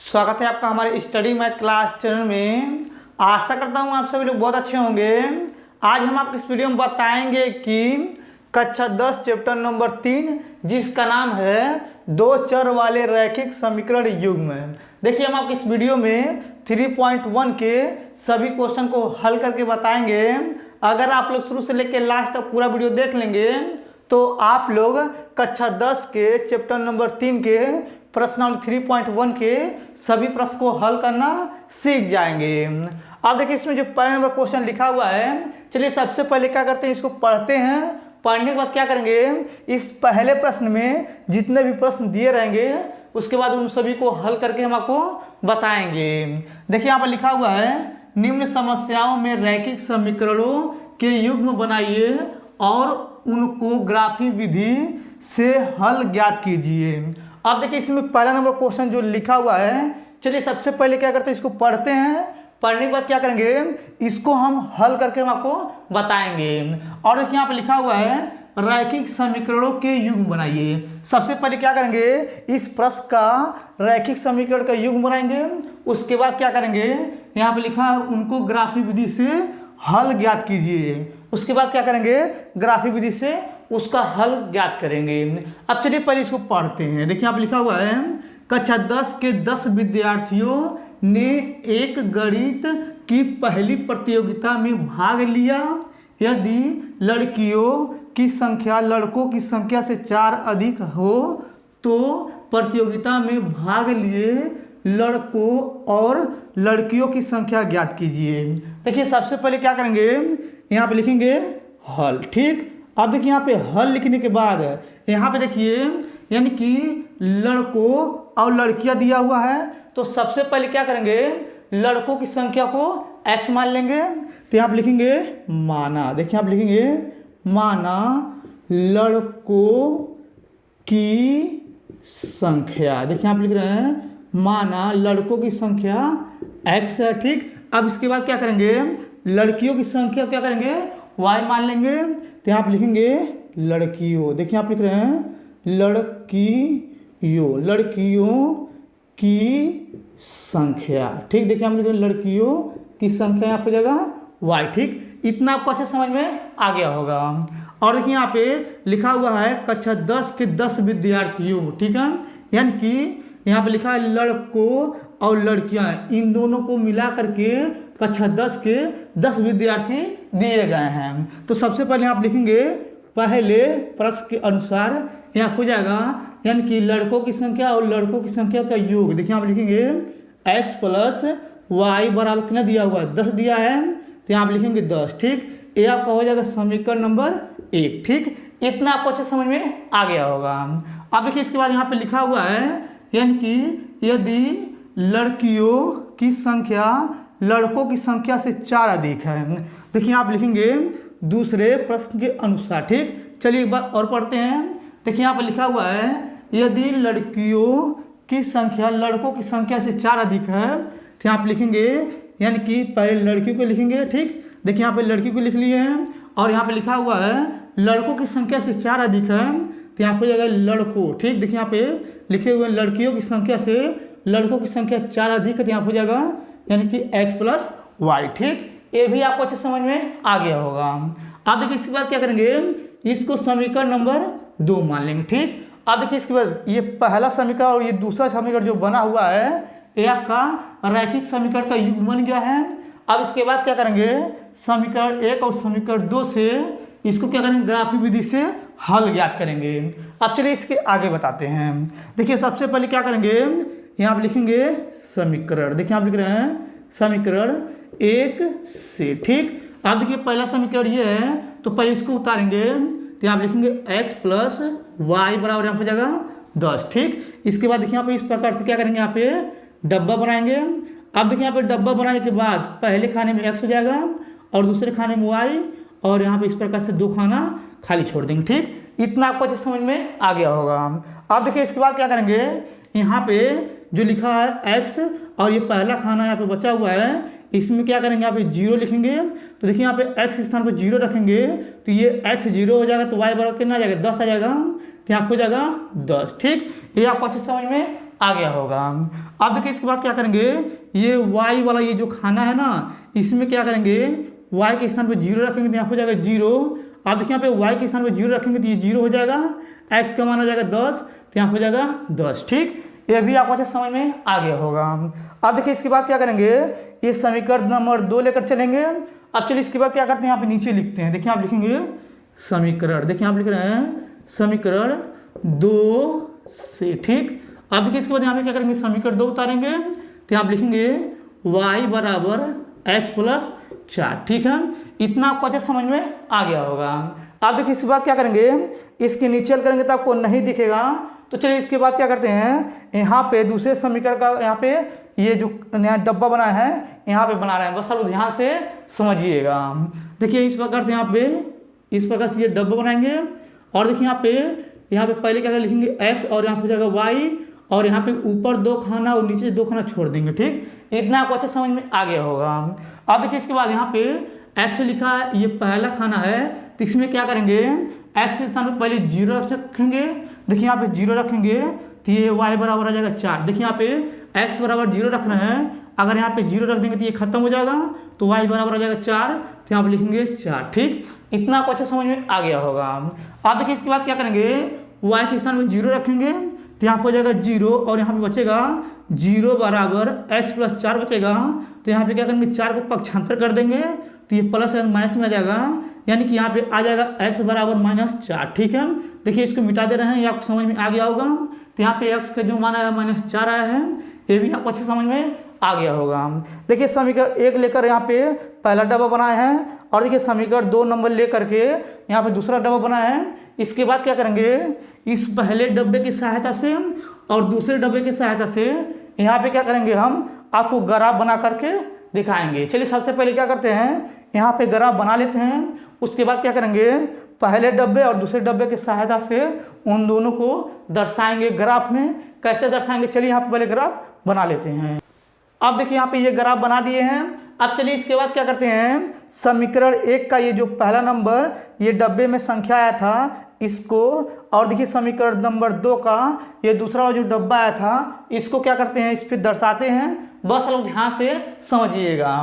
स्वागत है आपका हमारे स्टडी मैथ क्लास चैनल में। आशा करता हूँ आप सभी लोग बहुत अच्छे होंगे। आज हम आपको इस वीडियो में बताएंगे कि कक्षा 10 चैप्टर नंबर 3 जिसका नाम है दो चर वाले रैखिक समीकरण युग्म। देखिए हम आपको इस वीडियो में 3.1 के सभी क्वेश्चन को हल करके बताएंगे। अगर आप लोग शुरू से लेकर लास्ट तक पूरा वीडियो देख लेंगे तो आप लोग कक्षा 10 के चैप्टर नंबर 3 के प्रश्नावली 3.1 के सभी प्रश्न को हल करना सीख जाएंगे। अब देखिए इसमें जो पहले नंबर क्वेश्चन लिखा हुआ है, चलिए सबसे पहले क्या करते हैं, इसको पढ़ते हैं। पढ़ने के बाद क्या करेंगे, इस पहले प्रश्न में जितने भी प्रश्न दिए रहेंगे उसके बाद उन सभी को हल करके हम आपको बताएंगे। देखिए यहाँ पर लिखा हुआ है, निम्न समस्याओं में रैखिक समीकरणों के युग्म बनाइए और उनको ग्राफी विधि से हल ज्ञात कीजिए। अब देखिए इसमें पहला नंबर क्वेश्चन जो लिखा हुआ है, चलिए सबसे पहले क्या करते हैं, इसको पढ़ते हैं। पढ़ने के बाद क्या करेंगे, इसको हम हल करके हम आपको बताएंगे। और देखिए यहाँ पे लिखा हुआ है रैखिक समीकरणों के युग्म बनाइए। सबसे पहले क्या करेंगे, इस प्रश्न का रैखिक समीकरण का युग्म बनाएंगे। उसके बाद क्या करेंगे, यहाँ पे लिखा है उनको ग्राफी विधि से हल ज्ञात कीजिए। उसके बाद क्या करेंगे, ग्राफी विधि से उसका हल ज्ञात करेंगे। अब चलिए पहले इसको पढ़ते हैं। देखिए यहाँ पे लिखा हुआ है, कक्षा 10 के 10 विद्यार्थियों ने एक गणित की पहली प्रतियोगिता में भाग लिया। यदि लड़कियों की संख्या लड़कों की संख्या से 4 अधिक हो तो प्रतियोगिता में भाग लिए लड़कों और लड़कियों की संख्या ज्ञात कीजिए। देखिए सबसे पहले क्या करेंगे, यहाँ पे लिखेंगे हल। ठीक, अब देखिए यहाँ पे हल लिखने के बाद यहाँ पे देखिए यानी कि लड़कों और लड़कियां दिया हुआ है, तो सबसे पहले क्या करेंगे, लड़कों की संख्या को x मान लेंगे। तो यहाँ पे लिखेंगे माना। देखिए यहाँ पे लिखेंगे माना लड़कों की संख्या। देखिए यहाँ पे लिख रहे हैं माना लड़कों की संख्या x है। ठीक, अब इसके बाद क्या करेंगे, लड़कियों की संख्या क्या करेंगे, y मान लेंगे। तो यहाँ पे लिखेंगे लड़कियों। देखिए यहाँ पे लिख रहे हैं लड़कियों की संख्या। ठीक, देखिए हम लिख रहे हैं लड़कियों की संख्या, यहाँ पे जगह y। ठीक, इतना आपको अच्छे समझ में आ गया होगा। और देखिए यहाँ पे लिखा हुआ है कक्षा 10 के 10 विद्यार्थियों। ठीक है, यानी कि यहाँ पे लिखा है लड़कों और लड़कियां, इन दोनों को मिला करके कक्षा 10 के 10 विद्यार्थी दिए गए हैं। तो सबसे पहले आप लिखेंगे पहले प्रश्न के अनुसार यहाँ हो जाएगा, यानी कि लड़कों की संख्या और लड़कों की संख्या का योग। देखिए आप लिखेंगे x प्लस वाई बराबर कितना दिया हुआ है, 10 दिया है, तो यहाँ आप लिखेंगे 10। ठीक, ये आपका हो जाएगा समीकरण नंबर 1। ठीक, इतना आपको अच्छे समझ में आ गया होगा। अब देखिए इसके बाद यहाँ पे लिखा हुआ है, यानी कि यदि लड़कियों की संख्या लड़कों की संख्या से 4 अधिक है। देखिए आप लिखेंगे दूसरे प्रश्न के अनुसार। ठीक, चलिए एक बार और पढ़ते हैं। देखिए यहाँ पर लिखा हुआ है, यदि लड़कियों की संख्या लड़कों की संख्या से 4 अधिक है, तो यहाँ आप लिखेंगे यानी कि पहले लड़की को लिखेंगे। ठीक, देखिए यहाँ पे लड़की को लिख लिए हैं और यहाँ पे लिखा हुआ है लड़कों की संख्या से 4 अधिक है, तो यहाँ पे जाएगा लड़कों। ठीक, देखिए यहाँ पे लिखे हुए लड़कियों की संख्या से लड़कों की संख्या 4 अधिक है, तो यहाँ हो जाएगा यानी कि x प्लस वाई। ठीक, ये भी आपको अच्छे समझ में आ गया होगा। अब देखिए इसके बाद क्या करेंगे, इसको समीकरण नंबर 2 मान लेंगे। ठीक, अब देखिए इसके बाद ये पहला समीकरण और ये दूसरा समीकरण जो बना हुआ है ये आपका रैखिक समीकरण का युग्म बन गया है। अब इसके बाद क्या करेंगे, समीकरण 1 और समीकरण 2 से इसको क्या करेंगे, ग्राफी विधि से हल ज्ञात करेंगे। अब चलिए इसके आगे बताते हैं। देखिए सबसे पहले क्या करेंगे, यहाँ पे लिखेंगे समीकरण। देखिए आप लिख रहे हैं समीकरण 1 से। ठीक, अब देखिए पहला समीकरण ये है, तो पहले इसको उतारेंगे, तो यहाँ पे लिखेंगे x प्लस वाई बराबर यहाँ पे जाएगा 10। ठीक, इसके बाद देखिए यहाँ पे इस प्रकार से क्या करेंगे, यहाँ पे डब्बा बनाएंगे। अब देखिए यहाँ पे डब्बा बनाने के बाद पहले खाने में x हो जाएगा और दूसरे खाने में y, और यहाँ पे इस प्रकार से 2 खाना खाली छोड़ देंगे। ठीक, इतना आपको अच्छे समझ में आ गया होगा। अब देखिए इसके बाद क्या करेंगे, यहाँ पे जो लिखा है x और ये पहला खाना यहाँ पे बचा हुआ है, इसमें क्या करेंगे, यहाँ पे 0 लिखेंगे। तो देखिए यहाँ पे x स्थान पर 0 रखेंगे, तो ये x 0 हो जाएगा, तो y बराबर कितना आ जाएगा, 10 आ जाएगा, तो यहाँ हो जाएगा 10। ठीक, ये आपको अच्छे समझ में आ गया होगा। अब देखिए इसके बाद क्या करेंगे, ये y वाला ये जो खाना है ना, इसमें क्या करेंगे, y के स्थान पे 0 रखेंगे तो यहाँ हो जाएगा 0। अब देखिए यहाँ पे y के स्थान पे 0 रखेंगे तो ये 0 हो जाएगा, x का मान हो जाएगा 10 तो यहाँ हो जाएगा 10। ठीक, ये भी आपको अच्छे समझ में आ गया होगा। अब देखिए इसके बाद क्या करेंगे, ये समीकरण नंबर 2 लेकर चलेंगे। अब चलिए इसके बाद क्या करते हैं, यहाँ पे नीचे लिखते हैं। देखिए आप लिखेंगे समीकरण, देखिए आप लिख रहे हैं समीकरण 2 से। ठीक, अब देखिए इसके बाद यहाँ पे क्या करेंगे, समीकरण 2 उतारेंगे तो यहाँ आप लिखेंगे y बराबर x प्लस 4। ठीक है, इतना आपको अच्छे समझ में आ गया होगा। अब देखिए इसके बाद क्या करेंगे, इसके नीचे करेंगे तो आपको नहीं दिखेगा, तो चलिए इसके बाद क्या करते हैं, यहाँ पे दूसरे समीकरण का यहाँ पे ये जो नया डब्बा बना है यहाँ पे बना रहे हैं, बस आप ध्यान से समझिएगा। देखिए इस प्रकार से यहाँ पे इस प्रकार से ये डब्बा बनाएंगे और देखिए यहाँ पे पहले क्या लिखेंगे x और यहाँ पे हो जाएगा y और यहाँ पे ऊपर 2 खाना और नीचे 2 खाना छोड़ देंगे। ठीक, इतना आपको अच्छे समझ में आ गया होगा। अब देखिए इसके बाद यहाँ पे x लिखा है, ये पहला खाना है, तो इसमें क्या करेंगे, x के स्थान पे पहले 0 रखेंगे। देखिए यहाँ पे 0 रखेंगे तो ये y बराबर आ जाएगा 4। देखिए यहाँ पे x बराबर 0 रखना है, अगर यहाँ पे 0 रख देंगे तो ये खत्म हो जाएगा, तो y बराबर आ जाएगा 4, तो यहाँ पे लिखेंगे 4। ठीक, इतना आपको अच्छा समझ में आ गया होगा। अब देखिए इसके बाद क्या करेंगे, y के स्थान में 0 रखेंगे तो यहाँ पे हो जाएगा 0 और यहाँ पे बचेगा 0 बराबर x प्लस 4 बचेगा, तो यहाँ पे क्या करेंगे 4 को पक्षांतर कर देंगे तो ये प्लस माइनस में आ जाएगा, यानी कि यहाँ पे आ जाएगा x बराबर -4। ठीक है, देखिए इसको मिटा दे रहे हैं, ये आपको समझ में आ गया होगा। तो यहाँ पे x का जो मान आया -4 आया है, ये भी आपको अच्छे समझ में आ गया होगा। देखिए समीकरण 1 लेकर यहाँ पे पहला डब्बा बनाए हैं और देखिए समीकरण 2 नंबर लेकर के यहाँ पे दूसरा डब्बा बनाया है। इसके बाद क्या करेंगे, इस पहले डब्बे की सहायता से और दूसरे डब्बे की सहायता से यहाँ पे क्या करेंगे, हम आपको ग्राफ बना करके दिखाएंगे। चलिए सबसे पहले क्या करते हैं, यहाँ पे ग्राफ बना लेते हैं। उसके बाद क्या करेंगे, पहले डब्बे और दूसरे डब्बे की सहायता से उन दोनों को दर्शाएंगे ग्राफ में। कैसे दर्शाएंगे, चलिए यहाँ पे पहले ग्राफ बना लेते हैं। अब देखिए यहाँ पे ये ग्राफ बना दिए हैं। अब चलिए इसके बाद क्या करते हैं, समीकरण 1 का ये जो पहला नंबर ये डब्बे में संख्या आया था इसको, और देखिए समीकरण नंबर 2 का ये दूसरा जो डब्बा आया था इसको क्या करते हैं, इस पर दर्शाते हैं। बस लोग ध्यान से समझिएगा।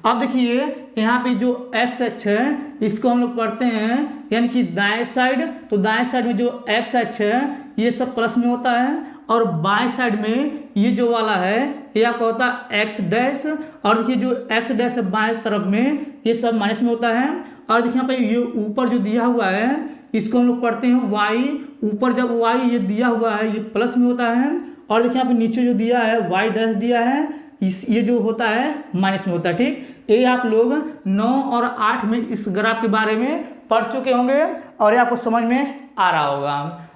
अब देखिए यहाँ पे जो x अक्ष है इसको हम लोग पढ़ते हैं यानी कि दाएं साइड, तो दाएं साइड में जो x अक्ष है ये सब प्लस में होता है और बाएं साइड में ये जो वाला है ये आपका होता है x डैश, और देखिए जो x डैश है बाएं तरफ में ये सब माइनस में होता है। और देखिए यहाँ पे ये ऊपर जो दिया हुआ है इसको हम लोग पढ़ते हैं y, ऊपर जब y ये दिया हुआ है ये प्लस में होता है, और देखिए यहाँ पे नीचे जो दिया है y डैश दिया है ये जो होता है माइनस में होता है। ठीक, ये आप लोग 9 और 8 में इस ग्राफ के बारे में पढ़ चुके होंगे और ये आपको समझ में आ रहा होगा।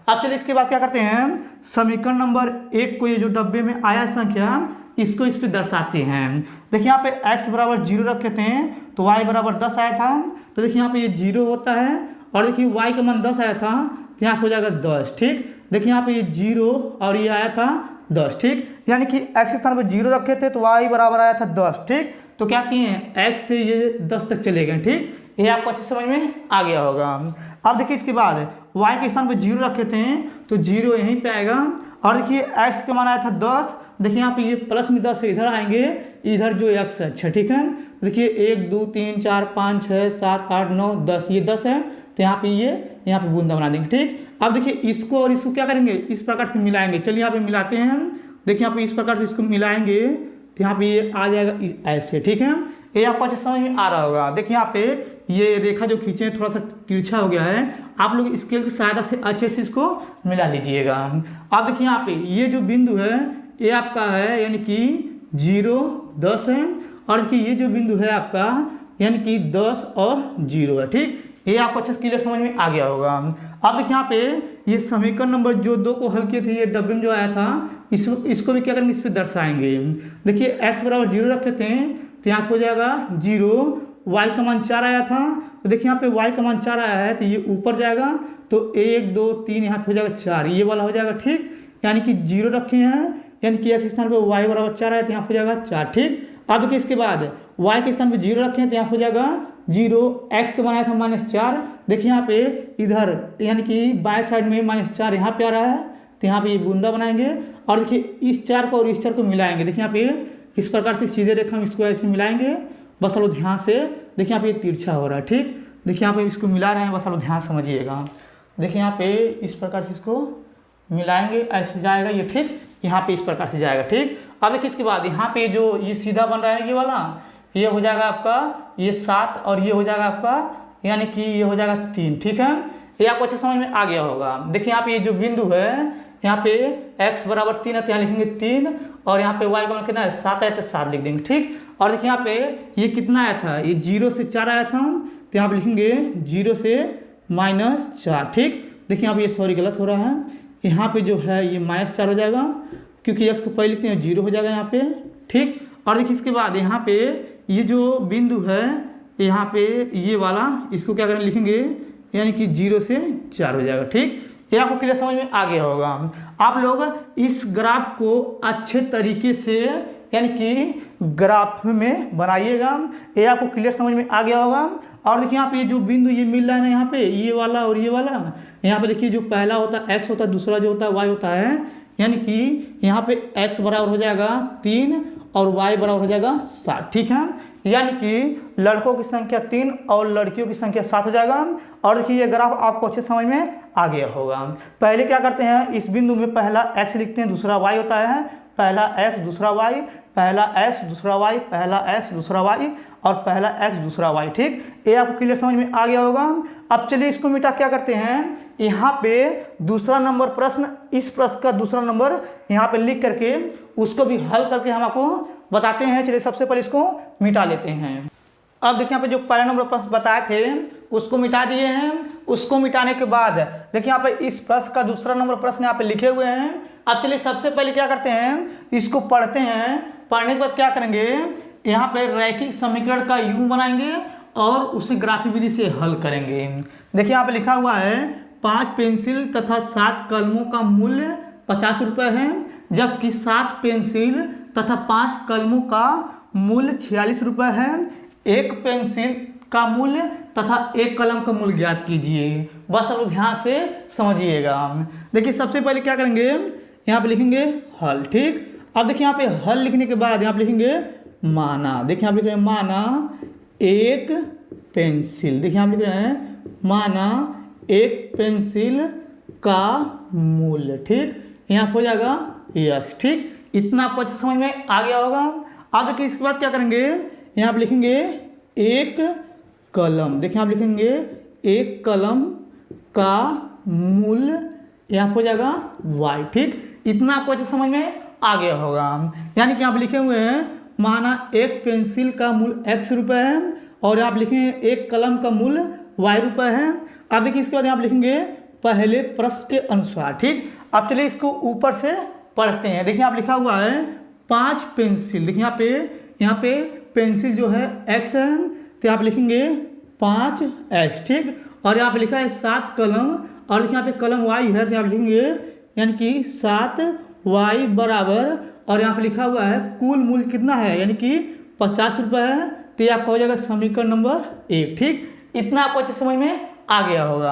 अब चलिए इसके बाद क्या करते हैं, समीकरण नंबर 1 को ये जो डब्बे में आया संख्या इसको इस पर दर्शाते हैं। देखिए यहाँ पे x बराबर 0 रखे थे तो y बराबर 10 आया था, तो देखिए यहाँ पे ये 0 होता है और देखिए y का मान 10 आया था तो यहाँ हो जाएगा 10। ठीक, देखिए यहाँ पे ये 0 और ये आया था 10। ठीक, यानी कि x के स्थान पर 0 रखे थे तो y बराबर आया था 10। ठीक, तो क्या किए x से ये 10 तक चले गए। ठीक, ये आपको अच्छे समझ में आ गया होगा। अब देखिए इसके बाद y के स्थान पर 0 रखे थे तो 0 यहीं पे आएगा, और देखिए x का मान आया था 10, देखिए यहाँ पे ये प्लस में 10 इधर आएंगे, इधर जो x है। अच्छा ठीक है, देखिए 1 2 3 4 5 6 7 8 9 10, ये 10 है तो यहाँ पे ये यहाँ पे बूंदा बना देंगे। ठीक, अब देखिए इसको और इसको क्या करेंगे, इस प्रकार से मिलाएंगे। चलिए यहाँ पे मिलाते हैं हम। देखिए यहाँ पे इस प्रकार से इसको मिलाएंगे तो यहाँ पे ये आ जाएगा ऐसे। ठीक है, ये आपको अच्छे समझ में आ रहा होगा। देखिए यहाँ पे ये रेखा जो खींचे हैं थोड़ा सा तिरछा हो गया है, आप लोग स्केल की सहायता से अच्छे से इसको मिला लीजिएगा। अब देखिए यहाँ पे ये जो बिंदु है ये आपका है यानी कि 0 10 है, और देखिए ये जो बिंदु है आपका यानी कि 10 और 0 है। ठीक, ये आपको अच्छे से क्लियर समझ में आ गया होगा। अब देखिए यहाँ पे ये समीकरण नंबर जो 2 को हल किए थे ये डब्बे में जो आया था इसको भी क्या करेंगे, इस पर दर्शाएंगे। देखिए x बराबर 0 रखे थे तो यहाँ हो जाएगा 0, y का मान 4 आया था तो देखिए यहाँ पे y का मान 4 आया है तो ये ऊपर जाएगा तो 1 2 3 यहाँ पे हो जाएगा 4, ये वाला हो जाएगा। ठीक, यानी कि 0 रखे हैं यानी कि x स्थान पे y बराबर 4 आया तो यहाँ हो जाएगा 4। ठीक, अब देखिए इसके बाद y के स्थान पे 0 रखे हैं तो यहाँ हो जाएगा 0, x का बनाया था -4, देखिए यहाँ पे इधर यानी कि बाएं साइड में -4 यहाँ पे आ रहा है तो यहाँ पे ये बूंदा बनाएंगे और देखिए इस चार को और इस चार को मिलाएंगे। देखिए यहाँ पे इस प्रकार से सीधे रेखा हम इसको ऐसे मिलाएंगे, बस आप लोग ध्यान से देखिए यहाँ पे तिरछा हो रहा है। ठीक, देखिए यहाँ पे इसको मिला रहे हैं, बस आप लोग ध्यान समझिएगा। देखिए यहाँ पे इस प्रकार से इसको मिलाएंगे, ऐसे जाएगा ये। ठीक, यहाँ पे इस प्रकार से जाएगा। ठीक, अब देखिए इसके बाद यहाँ पे जो ये सीधा बन रहा है ये वाला, ये हो जाएगा आपका ये 7 और ये हो जाएगा आपका यानी कि ये हो जाएगा 3। ठीक है, ये आपको अच्छे समझ में आ गया होगा। देखिए यहाँ पे ये जो बिंदु है यहाँ पे x बराबर 3 है तो यहाँ लिखेंगे 3 और यहाँ पे y का मान कितना है 7 है तो 7 लिख देंगे। ठीक, और देखिए यहाँ पे ये कितना आया था, ये 0 से 4 आया था तो यहाँ पे लिखेंगे 0 से -4। ठीक, देखिए यहाँ पे ये सॉरी गलत हो रहा है, यहाँ पे जो है ये -4 हो जाएगा क्योंकि x को पहले लिखते हैं 0 हो जाएगा यहाँ पे। ठीक, और देखिए इसके बाद यहाँ पे ये जो बिंदु है यहाँ पे ये वाला, इसको क्या करेंगे लिखेंगे यानी कि 0 से 4 हो जाएगा। ठीक, ये आपको क्लियर समझ में आ गया होगा। आप लोग इस ग्राफ को अच्छे तरीके से यानी कि ग्राफ में बनाइएगा, ये आपको क्लियर समझ में आ गया होगा। और देखिए यहाँ पे जो बिंदु ये मिल रहा है ना, यहाँ पे ये वाला और ये वाला, यहाँ पे देखिए जो पहला होता है x होता है, दूसरा जो होता है y होता है, यानी कि यहाँ पे x बराबर हो जाएगा 3 और y बराबर हो जाएगा 7। ठीक है, यानी कि लड़कों की संख्या 3 और लड़कियों की संख्या 7 हो जाएगा। और देखिए ये ग्राफ आपको अच्छे समझ में आ गया होगा। पहले क्या करते हैं, इस बिंदु में पहला x लिखते हैं, दूसरा y होता है, पहला x दूसरा y, पहला x दूसरा y, पहला x दूसरा y और पहला x दूसरा y। ठीक, ये आपको क्लियर समझ में आ गया होगा। अब चलिए इसको मिटा क्या करते हैं, यहाँ पे दूसरा नंबर प्रश्न, इस प्रश्न का दूसरा नंबर यहाँ पे लिख करके उसको भी हल करके हम आपको बताते हैं। चलिए सबसे पहले इसको मिटा लेते हैं। अब देखिए यहाँ पे जो पहला नंबर प्रश्न बताए थे उसको मिटा दिए हैं। उसको मिटाने के बाद देखिए यहाँ पे इस प्रश्न का दूसरा नंबर प्रश्न यहाँ पे लिखे हुए हैं। अब चलिए सबसे पहले क्या करते हैं, इसको पढ़ते हैं। पढ़ने के बाद क्या करेंगे, यहाँ पे रैखिक समीकरण का युग्म बनाएंगे और उसे ग्राफिक विधि से हल करेंगे। देखिए यहाँ पे लिखा हुआ है 5 पेंसिल तथा 7 कलमों का मूल्य 50 रुपये है, जबकि 7 पेंसिल तथा 5 कलमों का मूल्य 46 रुपये है। एक पेंसिल का मूल्य तथा एक कलम का मूल्य ज्ञात कीजिए। बस अब ध्यान से समझिएगा। देखिए सबसे पहले क्या करेंगे, यहाँ पे लिखेंगे हल। ठीक, अब देखिए यहाँ पे हल लिखने के बाद यहाँ पे लिखेंगे माना। देखिए यहाँ पे लिख रहे हैं माना एक पेंसिल। देखिए यहाँ पे लिख रहे हैं माना एक पेंसिल का मूल्य। ठीक, यहाँ हो जाएगा यस। ठीक, इतना आपको अच्छे समझ में आ गया होगा। अब देखिए इसके बाद क्या करेंगे, यहाँ पे लिखेंगे एक कलम। देखिए आप लिखेंगे एक कलम का मूल्य, यहाँ हो जाएगा y। ठीक, इतना आपको अच्छे समझ में आ गया होगा। यानी कि आप लिखे हुए हैं माना एक पेंसिल का मूल्य x रुपये है और आप लिखेंगे एक कलम का मूल्य y रुपये है। अब देखिए इसके बाद आप लिखेंगे पहले प्रश्न के अनुसार। ठीक, अब चलिए इसको ऊपर से पढ़ते हैं। देखिए आप लिखा हुआ है 5 पेंसिल। देखिए यहाँ पे पेंसिल जो है x है तो आप लिखेंगे 5x। ठीक, और यहाँ पे लिखा है 7 कलम और देखिए यहाँ पे कलम y है तो आप लिखेंगे यानी कि 7y बराबर, और यहाँ पे लिखा हुआ है कुल मूल्य कितना है यानी कि 50 रुपये है, तो ये आपका हो जाएगा समीकरण नंबर 1। ठीक, इतना आपको अच्छे समझ में आ गया होगा।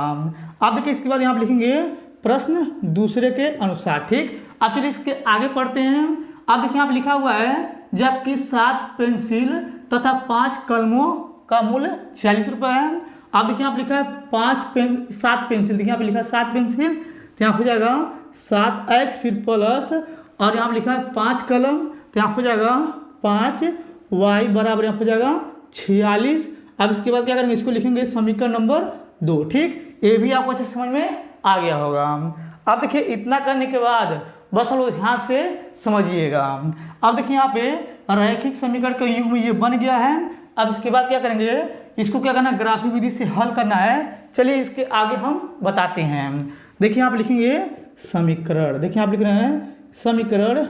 अब देखिए इसके बाद यहाँ पे लिखेंगे प्रश्न दूसरे के अनुसार। ठीक, अब चलिए इसके आगे पढ़ते हैं। अब देखिए यहाँ पे लिखा हुआ है जबकि 7 पेंसिल तथा 5 कलमों का मूल्य 46 रुपये है। अब देखिए यहाँ पे लिखा है 7 पेंसिल। देखिए यहाँ पे लिखा है 7 पेंसिल तो यहाँ हो जाएगा 7x फिर प्लस, और यहाँ पे लिखा है 5 कलम तो यहाँ हो जाएगा 5y बराबर यहाँ हो जाएगा 46। अब इसके बाद क्या करेंगे, इसको लिखेंगे समीकरण नंबर 2। ठीक, ये भी आपको अच्छे समझ में आ गया होगा। अब देखिए इतना करने के बाद बस लोग ध्यान से समझिएगा। अब देखिए यहाँ पे रैखिक समीकरण का युग्म ये बन गया है। अब इसके बाद क्या करेंगे, इसको क्या करना है ग्राफिक विधि से हल करना है। चलिए इसके आगे हम बताते हैं। देखिए आप लिखेंगे समीकरण। देखिए आप लिख रहे हैं समीकरण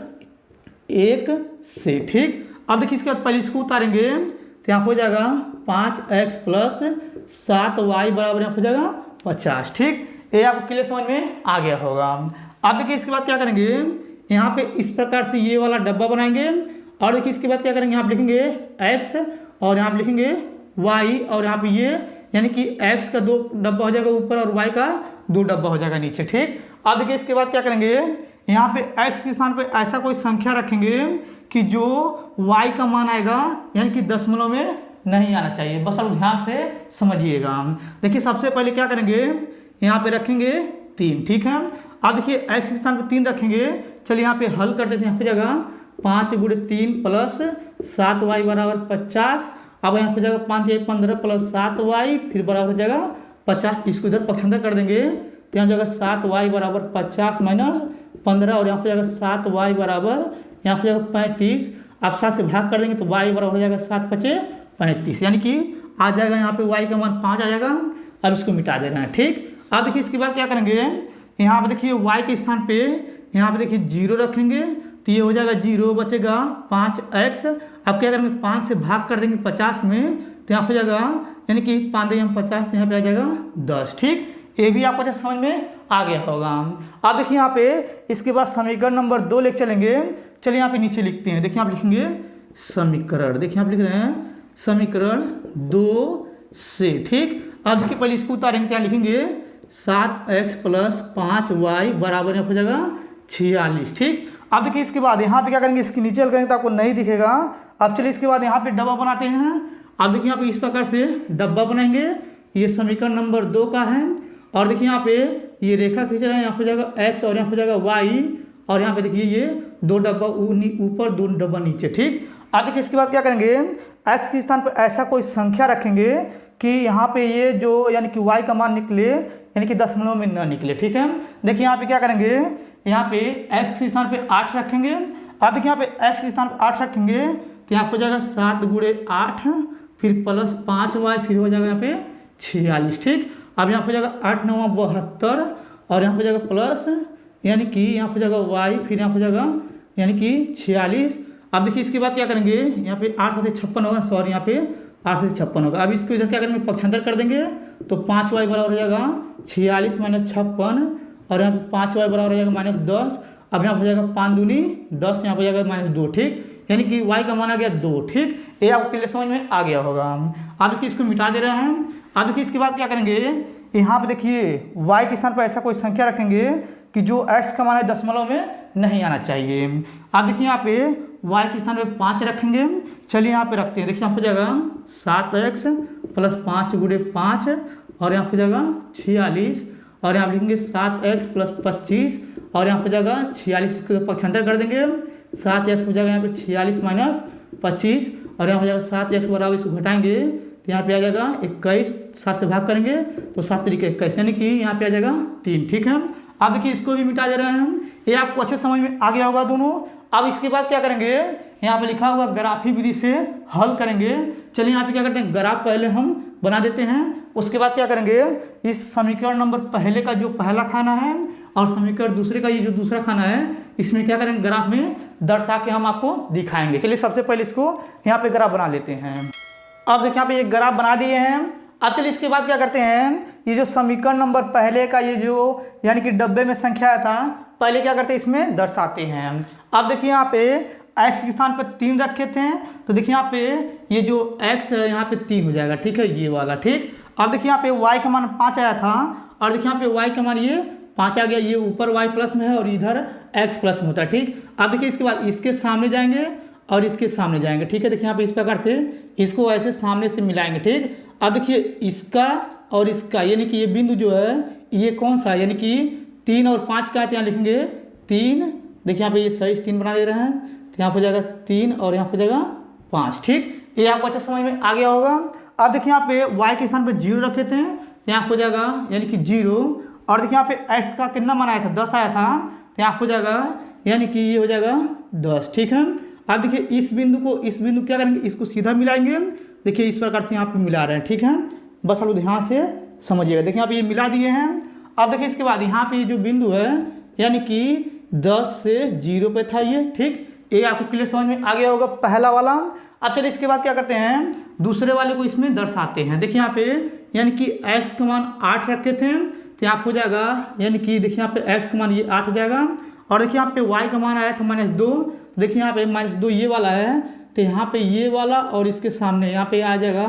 1 से। ठीक, अब देखिए इसके बाद पहले इसको उतारेंगे तो यहाँ हो जाएगा 5x प्लस 7y बराबर यहाँ हो जाएगा 50। ठीक, ये आपको क्लियर समझ में आ गया होगा। अब देखिए इसके बाद क्या करेंगे, यहाँ पे इस प्रकार से ये वाला डब्बा बनाएंगे और देखिए इसके बाद क्या करेंगे, यहाँ पे लिखेंगे x और यहाँ पे लिखेंगे y और यहाँ पे ये यानी कि x का 2 डब्बा हो जाएगा ऊपर और y का 2 डब्बा हो जाएगा नीचे। ठीक, अब देखिए इसके बाद क्या करेंगे, यहाँ पे x के स्थान पे ऐसा कोई संख्या रखेंगे कि जो y का मान आएगा यानी कि दशमलव में नहीं आना चाहिए। बस अब ध्यान से समझिएगा। देखिए सबसे पहले क्या करेंगे, यहाँ पे रखेंगे 3। ठीक है, अब देखिए x के स्थान पे 3 रखेंगे। चलिए यहाँ पे हल कर देते हैं। यहाँ पे जगह 5 × 3 प्लस 7y बराबर 50। अब यहाँ पे जगह 5 × 15 प्लस 7y फिर बराबर हो जाएगा 50। इसको इधर पक्षांतर कर देंगे तो यहाँ जगह 7y बराबर 50 माइनस 15 और यहाँ पे जगह 7y बराबर यहाँ पे जगह 35। अब 7 से भाग कर देंगे तो y बराबर हो जाएगा 7 × 5 = 35 यानी कि आ जाएगा यहाँ पे y का मान 5 आ जाएगा। अब इसको मिटा दे रहे हैं। ठीक, अब देखिए इसके बाद क्या करेंगे, यहाँ पे देखिए y के स्थान पे यहाँ पे देखिए 0 रखेंगे तो ये हो जाएगा 0 बचेगा 5x। अब क्या करेंगे 5 से भाग कर देंगे 50 में तो यहाँ पे जाएगा यानी कि 5 × 50 यहाँ पे आ जाएगा 10। ठीक, ये भी आपको समझ में आ गया होगा। अब देखिए यहाँ पे इसके बाद समीकरण नंबर 2 लेके चलेंगे। चलिए यहाँ पे नीचे लिखते हैं। देखिए आप लिखेंगे समीकरण, देखिए आप लिख रहे हैं समीकरण 2 से। ठीक, अब देखिए पहले इसको उतारेंगे, क्या लिखेंगे 7x + 5y बराबर यहाँ हो जाएगा 46। ठीक, अब देखिए इसके बाद यहाँ पे क्या करेंगे, इसके नीचे हल करेंगे तो आपको नहीं दिखेगा। अब चलिए इसके बाद यहाँ पे डब्बा बनाते हैं। अब देखिए यहाँ पे इस प्रकार से डब्बा बनाएंगे। ये समीकरण नंबर 2 का है और देखिए यहाँ पे ये रेखा खींच रहे हैं, यहाँ पे जाएगा x और यहाँ पे जाएगा y और यहाँ पे देखिए ये 2 डब्बा ऊपर 2 डब्बा नीचे। ठीक, अब देखिए इसके बाद क्या करेंगे, x के स्थान पर ऐसा कोई संख्या रखेंगे कि यहाँ पे ये जो यानी कि y का मान निकले यानी कि दशमलव में न निकले। ठीक है, देखिए यहाँ पे क्या करेंगे, यहाँ पे x के स्थान पे 8 रखेंगे। अब देखिए यहाँ पे x के स्थान पे 8 रखेंगे तो यहाँ पे हो जाएगा 7 × 8 फिर प्लस 5y फिर हो जाएगा यहाँ पे 46। ठीक, अब यहाँ पे जाएगा 8 × 9 = 72 और यहाँ पे जाएगा प्लस यानी कि यहाँ पे जाएगा y फिर यहाँ पे जाएगा यानी कि 46। अब देखिए इसके बाद क्या करेंगे, यहाँ पे 8 से 56 होगा, सॉरी यहाँ पे 8 से 56 होगा। अब इसको इधर क्या करेंगे पक्षांतर कर देंगे तो 5y बराबर हो जाएगा 46 - 56 और यहाँ पे 5y बराबर हो जाएगा -10। अब यहाँ पे जाएगा 5 दूनी 10, यहाँ पे जाएगा -2। ठीक, यानी कि y का मान आ गया 2। ठीक, ये आपको क्लियर समझ में आ गया होगा। अब देखिए इसको मिटा दे रहे हैं। अब देखिए इसके बाद क्या करेंगे, यहाँ पे देखिए y के स्थान पर ऐसा कोई संख्या रखेंगे कि जो x का मान है दशमलव में नहीं आना चाहिए। अब देखिए यहाँ पे y के स्थान पे 5 रखेंगे। चलिए यहाँ पे रखते हैं। देखिए यहाँ पे जाएगा 7x + 5 × 5 और यहाँ पे जाएगा 46 और यहाँ लिखेंगे 7x + 25 और यहाँ पे जाएगा 46 को पक्षांतर कर देंगे। 7x हो जाएगा यहाँ पे 46 - 25 और यहाँ पे जाएगा 7x बराबर इसको घटाएंगे तो यहाँ पे आ जाएगा 21। 7 से भाग करेंगे तो 7 × 21 यानी कि यहाँ पे आ जाएगा 3। ठीक है, अब देखिए इसको भी मिटा दे रहे हैं। ये आपको अच्छे समझ में आ गया होगा दोनों। अब इसके बाद क्या करेंगे, यहाँ पे लिखा होगा ग्राफी विधि से हल करेंगे। चलिए यहाँ पे क्या करते हैं, ग्राफ पहले हम बना देते हैं। उसके बाद क्या करेंगे, इस समीकरण नंबर पहले का जो पहला खाना है और समीकरण दूसरे का ये जो दूसरा खाना है, इसमें क्या करेंगे ग्राफ में दर्शा के हम आपको दिखाएंगे। चलिए सबसे पहले इसको यहाँ पे ग्राफ बना लेते हैं। अब देखिए यहाँ पे एक ग्राफ बना दिए हैं। अब चलिए इसके बाद क्या करते हैं, ये जो समीकरण नंबर पहले का ये जो यानी कि डब्बे में संख्या आया था, पहले क्या करते हैं इसमें दर्शाते हैं। अब देखिए यहाँ पे x के स्थान पर 3 रखे थे तो देखिए यहाँ पे ये जो x है यहाँ पे 3 हो जाएगा। ठीक है, ये वाला। ठीक, अब देखिए यहाँ पे y का मान 5 आया था और देखिए यहाँ पे y का मान ये 5 आ गया। ये ऊपर y प्लस में है और इधर x प्लस में होता है। ठीक, अब देखिए इसके बाद इसके सामने जाएंगे और इसके सामने जाएंगे। ठीक है, देखिए यहाँ पे इस प्रकार से इसको ऐसे सामने से मिलाएंगे। ठीक, अब देखिए इसका और इसका यानी कि ये बिंदु जो है ये कौन सा है, यानी कि 3 और 5 का है तो यहाँ लिखेंगे 3। देखिए यहाँ पे ये सही 3 बना दे रहे हैं तो यहाँ पे जाएगा 3 और यहाँ पे जाएगा 5। ठीक, ये आपको अच्छा समझ में आ गया होगा। अब देखिए यहाँ पे y के स्थान पे 0 रखे थे तो यहाँ पे जाएगा यानी कि 0 और देखिए यहाँ पे x का कितना मान आया था, 10 आया था तो यहाँ पे जाएगा यानी कि ये हो जाएगा 10। ठीक है, अब देखिए इस बिंदु क्या करेंगे, इसको सीधा मिलाएंगे। देखिए इस प्रकार से यहाँ पे मिला रहे हैं। ठीक है, बस आप ध्यान से समझिएगा। देखिए यहाँ पे ये मिला दिए हैं। अब देखिए इसके बाद यहाँ पे ये जो बिंदु है यानी कि 10 से 0 पे था ये। ठीक, ये आपको क्लियर समझ में आ गया होगा पहला वाला। अब चलिए इसके बाद क्या करते हैं, दूसरे वाले को इसमें दर्शाते हैं। देखिए यहाँ पे यानी कि x का मान 8 रखे थे तो यहाँ हो जाएगा यानी कि देखिए यहाँ पे x का मान ये 8 हो जाएगा और देखिए यहाँ पे y का मान आया था -2। देखिए यहाँ पे -2 ये वाला है तो यहाँ पे ये वाला और इसके सामने यहाँ पे आ जाएगा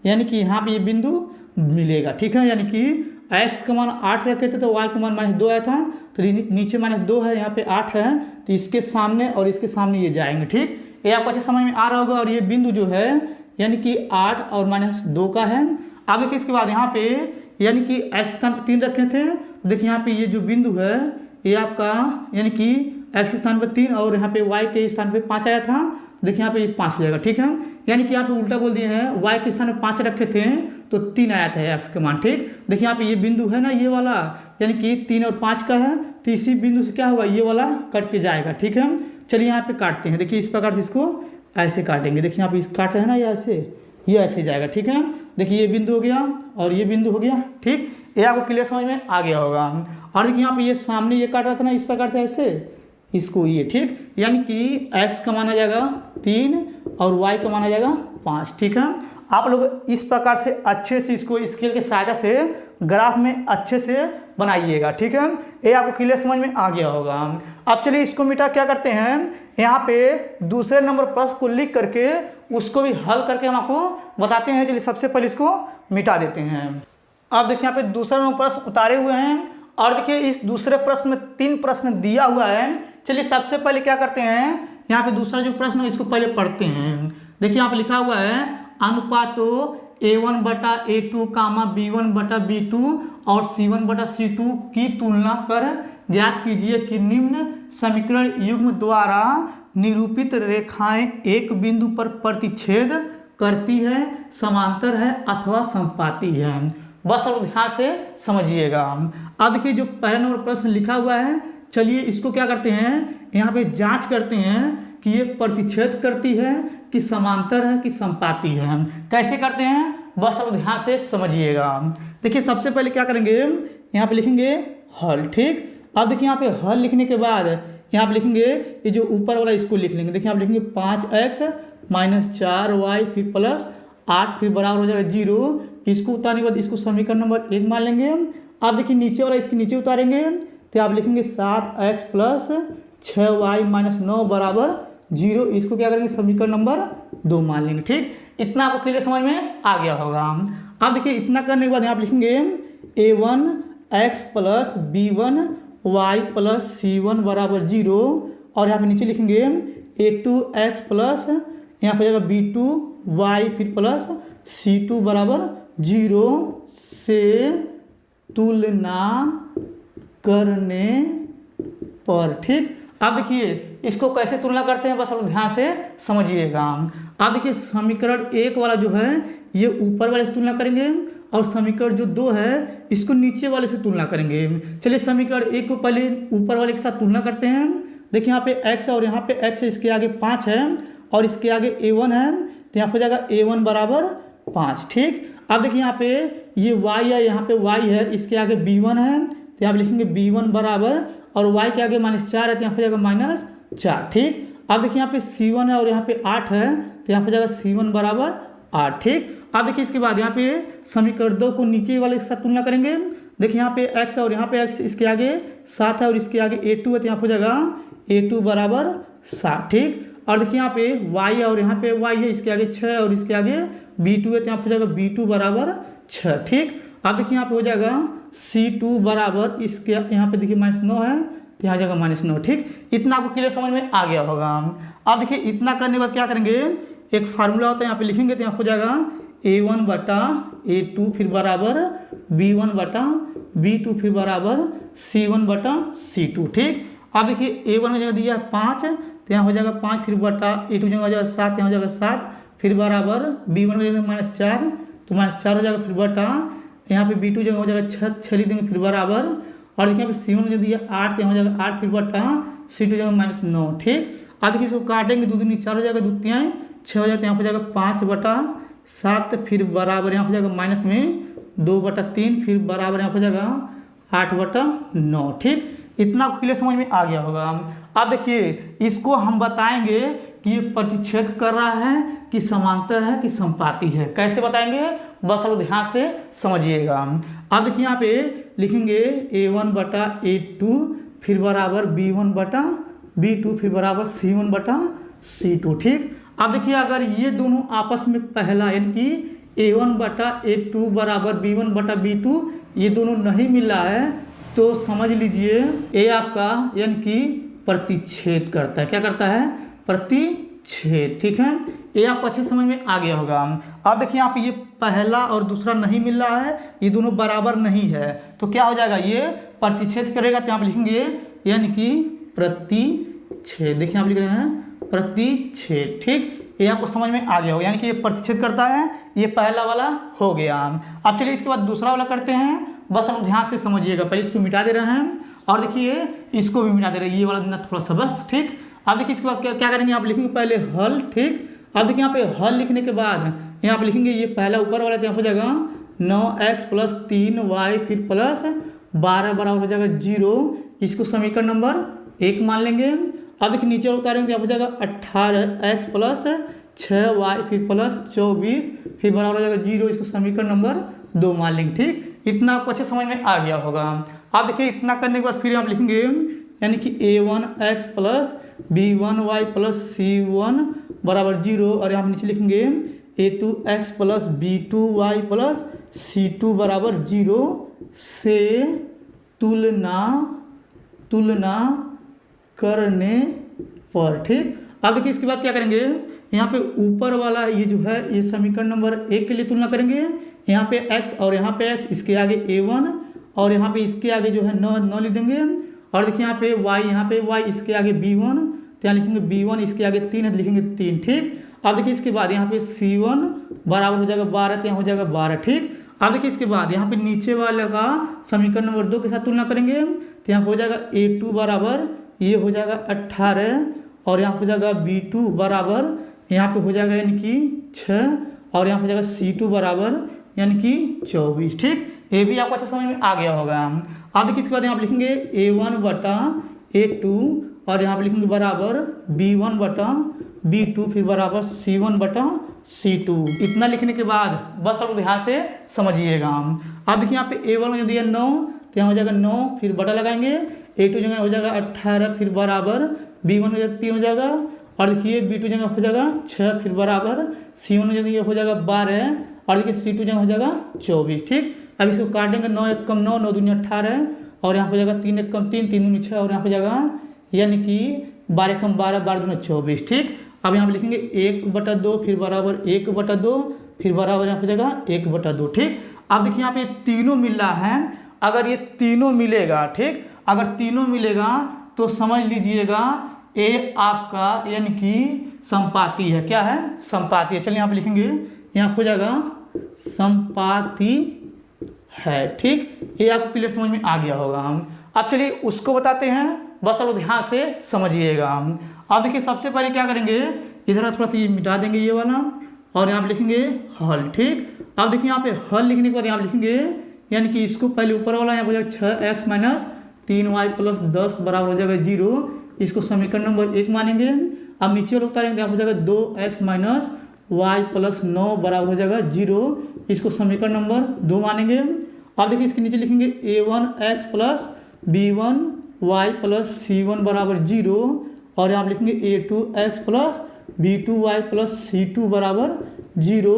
यानी कि यहाँ पे ये बिंदु मिलेगा। ठीक है, यानी कि x का मान 8 रखे थे तो y का मान -2 आया था, तो नीचे -2 है, यहाँ पे 8 है, तो इसके सामने और इसके सामने ये जाएंगे। ठीक, ये आपको अच्छे समझ में आ रहा होगा। और ये बिंदु जो है यानी कि 8 और -2 का है। आगे फिर इसके बाद यहाँ पे यानी कि x स्थान पर 3 रखे थे, तो देखिए यहाँ पे ये जो बिंदु है ये आपका यानी कि x स्थान पर 3 और यहाँ पे y के स्थान पे 5 आया था, देखिए यहाँ पे ये 5 हो जाएगा। ठीक है, यानी कि यहाँ पे उल्टा बोल दिए हैं, y के स्थान में 5 रखे थे तो 3 आया था x का मान। ठीक, देखिए यहाँ पे ये बिंदु है ना, ये वाला यानी कि 3 और 5 का है, तो इसी बिंदु से क्या होगा, ये वाला कट के जाएगा। ठीक है, चलिए यहाँ पे काटते हैं। देखिए इस प्रकार से इसको ऐसे काटेंगे। देखिए यहाँ पे काट रहे हैं ना, ये ऐसे जाएगा। ठीक है, देखिए ये बिंदु हो गया और ये बिंदु हो गया। ठीक, ये आपको क्लियर समझ में आ गया होगा। और देखिए यहाँ पे ये सामने ये काट रहा था ना, इस प्रकार से ऐसे इसको ये। ठीक, यानी कि x का माना जाएगा 3 और y का माना जाएगा 5। ठीक है, आप लोग इस प्रकार से अच्छे से इसको स्केल के सहायता से ग्राफ में अच्छे से बनाइएगा। ठीक है, ये आपको क्लियर समझ में आ गया होगा। अब चलिए इसको मिटा क्या करते हैं, यहाँ पे दूसरे नंबर प्रश्न को लिख करके उसको भी हल करके हम आपको बताते हैं। चलिए सबसे पहले इसको मिटा देते हैं। अब देखिए यहाँ पे दूसरा नंबर प्रश्न उतारे हुए हैं और देखिए इस दूसरे प्रश्न में 3 प्रश्न दिया हुआ है। चलिए सबसे पहले क्या करते हैं, यहाँ पे दूसरा जो प्रश्न है इसको पहले पढ़ते हैं। देखिए यहाँ पे लिखा हुआ है अनुपातो a1/a2, b1/b2 और c1/c2 की तुलना कर ज्ञात कीजिए कि निम्न समीकरण युग्म द्वारा निरूपित रेखाएं एक बिंदु पर प्रतिच्छेद करती है, समांतर है अथवा समपाती है। बस अब ध्यान से समझिएगा। अब देखिए जो पहला नंबर प्रश्न लिखा हुआ है, चलिए इसको क्या करते हैं, यहाँ पे जांच करते हैं कि ये प्रतिच्छेद करती है कि समांतर है कि समपाती है। कैसे करते हैं, बस अब ध्यान से समझिएगा। देखिए सबसे पहले क्या करेंगे, यहाँ पे लिखेंगे हल। ठीक, अब देखिए यहाँ पे हल लिखने के बाद यहाँ पे लिखेंगे ये जो ऊपर वाला इसको लिख लेंगे। देखिए यहाँ पे लिखेंगे 5x - 4y फिर +8 फिर बराबर हो जाएगा 0। इसको उतारने के बाद इसको समीकरण नंबर 1 मान लेंगे। अब देखिए नीचे वाला इसके नीचे उतारेंगे तो आप लिखेंगे 7x + 6y - 9 बराबर 0। इसको क्या करेंगे, समीकरण नंबर 2 मान लेंगे। ठीक, इतना आपको क्लियर समझ में आ गया होगा। अब देखिए इतना करने के बाद यहाँ पे लिखेंगे a1x + b1y + c1 बराबर 0 और यहाँ पे नीचे लिखेंगे a2x प्लस यहाँ पे जाएगा b2y फिर प्लस c2 बराबर 0 से तुलना करने पर। ठीक, अब देखिए इसको कैसे तुलना करते हैं, बस आप ध्यान से समझिएगा। अब देखिए समीकरण 1 वाला जो है ये ऊपर वाले से तुलना करेंगे और समीकरण जो 2 है इसको नीचे वाले से तुलना करेंगे। चलिए समीकरण 1 को पहले ऊपर वाले के साथ तुलना करते हैं। देखिए यहाँ पे x है और यहाँ पे x है, इसके आगे 5 है और इसके आगे a1 है, तो यहाँ पे जाएगा a1 बराबर 5। ठीक, अब देखिए यहाँ पे ये y है, यहाँ पे y है, इसके आगे b1 है, तो यहाँ पे लिखेंगे b1 बराबर और y के आगे -4 है, तो यहाँ पे जाएगा -4। ठीक, अब देखिए यहाँ पे c1 है और यहाँ पे 8 है, तो यहाँ पे जाएगा c1 बराबर 8। ठीक, अब देखिए इसके बाद यहाँ पे समीकरण 2 को नीचे वाले के साथ तुलना करेंगे। देखिए यहाँ पे x है और यहाँ पे x, इसके आगे 7 है और इसके आगे a2 है, तो यहाँ पे जाएगा a2 बराबर 7। ठीक, और देखिए यहाँ पे y है और यहाँ पे y है, इसके आगे 6 है और इसके आगे b2 है, तो यहाँ पे जाएगा b2 बराबर 6। ठीक, अब देखिए यहाँ पे हो जाएगा c2 बराबर इसके यहाँ पे देखिए -9 है, तो यहाँ जाएगा -9। ठीक, इतना आपको क्लियर समझ में आ गया होगा। अब देखिए इतना करने के बाद क्या करेंगे, एक फार्मूला होता है यहाँ पे लिखेंगे, तो यहाँ हो जाएगा a1/a2 फिर बराबर b1/b2 फिर बराबर c1/c2। ठीक, अब देखिए a1 की जगह दिया है 5, तो यहाँ हो जाएगा 5 फिर बटा a2 जगह हो जाएगा 7, यहाँ हो जाएगा 7 फिर बराबर b1 की जगह -4, तो -4 हो जाएगा फिर बटा यहाँ पे b2 जगह हो जाएगा 6 लिख देंगे फिर बराबर, और देखिए यहाँ पे c1 जो दिया 8, यहाँ हो जाएगा 8 फिर बटा c2 जगह -9। ठीक, अब देखिए इसको काटेंगे, 2 दूनी 4 हो जाएगा, 2 तिहाई 6 हो जाएगा, यहाँ हो जाएगा 5/7 फिर बराबर यहाँ हो जाएगा माइनस में 2/3 फिर बराबर यहाँ हो जाएगा 8/9। ठीक, इतना क्लियर समझ में आ गया होगा। अब देखिए इसको हम बताएंगे कि ये प्रतिच्छेद कर रहा है कि समांतर है कि समपाती है। कैसे बताएंगे, बस अब ध्यान से समझिएगा। अब देखिए यहाँ पे लिखेंगे a1/a2 फिर बराबर b1/b2 फिर बराबर c1/c2। ठीक, अब देखिए अगर ये दोनों आपस में पहला यानी कि A1 बटा A2 बराबर B1 बटा B2 ये दोनों नहीं मिल रहा है तो समझ लीजिए ये आपका यानी कि प्रतिच्छेद करता है। क्या करता है? प्रतिच्छेद। ठीक है, ये आपको अच्छे समझ में आ गया होगा। अब देखिए यहाँ पे ये पहला और दूसरा नहीं मिल रहा है, ये दोनों बराबर नहीं है तो क्या हो जाएगा? ये प्रतिच्छेद करेगा तो यहाँ पे लिखेंगे यानी कि प्रतिच्छेद। देखिए आप लिख रहे हैं प्रतिच्छेद। ठीक, ये आपको समझ में आ गया होगा, यानी कि ये प्रतिच्छेद करता है। ये पहला वाला हो गया। अब चलिए इसके बाद दूसरा वाला करते हैं। बस हम ध्यान से समझिएगा। पहले इसको मिटा दे रहे हैं और देखिए इसको भी मिटा दे रहे हैं, ये वाला देना थोड़ा सा बस। ठीक, अब देखिए इसके बाद क्या करेंगे? आप लिखेंगे पहले हल। ठीक, अब देखिए यहाँ पे हल लिखने के बाद यहाँ पे लिखेंगे ये पहला ऊपर वाला यहाँ हो जाएगा 9x प्लस 3y फिर प्लस 12 बराबर हो जाएगा 0। इसको समीकरण नंबर 1 मान लेंगे। अब देखिए नीचे उतारेंगे तो यहाँ हो जाएगा 18x प्लस 6y फिर प्लस 24 फिर बराबर हो जाएगा 0। इसको समीकरण नंबर 2 मान लेंगे। ठीक, इतना आपको अच्छे समझ में आ गया होगा। अब देखिए इतना करने के बाद फिर आप लिखेंगे यानी कि a1x plus b1y plus c1 बराबर 0 और यहाँ नीचे लिखेंगे a2x plus b2y plus c2 बराबर 0 से तुलना करने पर। ठीक, अब देखिए इसके बाद क्या करेंगे? यहाँ पे ऊपर वाला ये जो है ये समीकरण नंबर 1 के लिए तुलना करेंगे। यहाँ पे x और यहाँ पे x, इसके आगे a1 और यहाँ पे इसके आगे जो है 9 लिख देंगे। और देखिए यहाँ पे y, इसके आगे b1 तो यहाँ लिखेंगे b1, इसके आगे 3 है तो लिखेंगे 3। ठीक, अब देखिए इसके बाद यहाँ पे c1 बराबर हो जाएगा 12 तो यहाँ हो जाएगा 12। ठीक, अब देखिए इसके बाद यहाँ पे नीचे वाले का समीकरण नंबर 2 के साथ तुलना करेंगे तो यहाँ हो जाएगा a2 बराबर ये हो जाएगा 18 और यहाँ हो जाएगा b2 बराबर यहाँ पे हो जाएगा यानी कि 6 और यहाँ हो जाएगा c2 बराबर यानी कि 24। ठीक, ये भी आपको अच्छा समझ में आ गया होगा। अब देखिए इसके बाद यहाँ पे लिखेंगे a1 बटा a2 और यहाँ पे लिखेंगे बराबर b1 बटा b2 फिर बराबर c1 बटा c2। इतना लिखने के बाद बस आप ध्यान से समझिएगा। अब देखिए यहाँ पे a1 में दिया 9 तो यहाँ हो जाएगा 9 फिर बटा लगाएंगे, a2 जगह हो जाएगा 18 फिर बराबर b1 में 3 हो जाएगा और देखिए b2 जगह हो जाएगा 6 फिर बराबर c1 जगह हो जाएगा 12 और देखिए c2 जगह हो जाएगा 24। ठीक, अब इसको काटेंगे 9 1 कम 9 9 दूनी 18 और यहाँ हो जाएगा 3 1 कम 3 3 दूनी 6 और यहाँ हो जाएगा यानी कि 12 कम 12 12 दूनी 24। ठीक, अब यहाँ पे लिखेंगे 1/2 फिर बराबर 1/2 फिर बराबर यहाँ हो जाएगा 1/2। ठीक, अब देखिए यहाँ पे तीनों मिल रहा है। अगर ये तीनों मिलेगा, ठीक, अगर तीनों मिलेगा तो समझ लीजिएगा ये आपका यानी कि संपाती है। क्या है? संपाती है। चलिए यहाँ पे लिखेंगे, यहाँ हो जाएगा संपाती है। ठीक, ये आपको क्लियर समझ में आ गया होगा। अब चलिए उसको बताते हैं, बस आप ध्यान से समझिएगा। अब देखिए सबसे पहले क्या करेंगे, इधर थोड़ा सा ये मिटा देंगे ये वाला और यहाँ पे लिखेंगे हल। ठीक, अब देखिए यहाँ पे हल लिखने के बाद यहाँ पे लिखेंगे यानी कि इसको पहले ऊपर वाला यहाँ हो जाएगा 6x माइनस 3y प्लस 10 बराबर हो जाएगा 0। इसको समीकरण नंबर 1 मानेंगे। अब नीचे वाला उतारेंगे यहाँ हो जाएगा 2x माइनस y प्लस 9 बराबर हो जाएगा 0। इसको समीकरण नंबर 2 मानेंगे। अब देखिए इसके नीचे लिखेंगे a1x plus b1y plus c1 बराबर 0 और यहाँ लिखेंगे a2x plus b2y plus c2 बराबर 0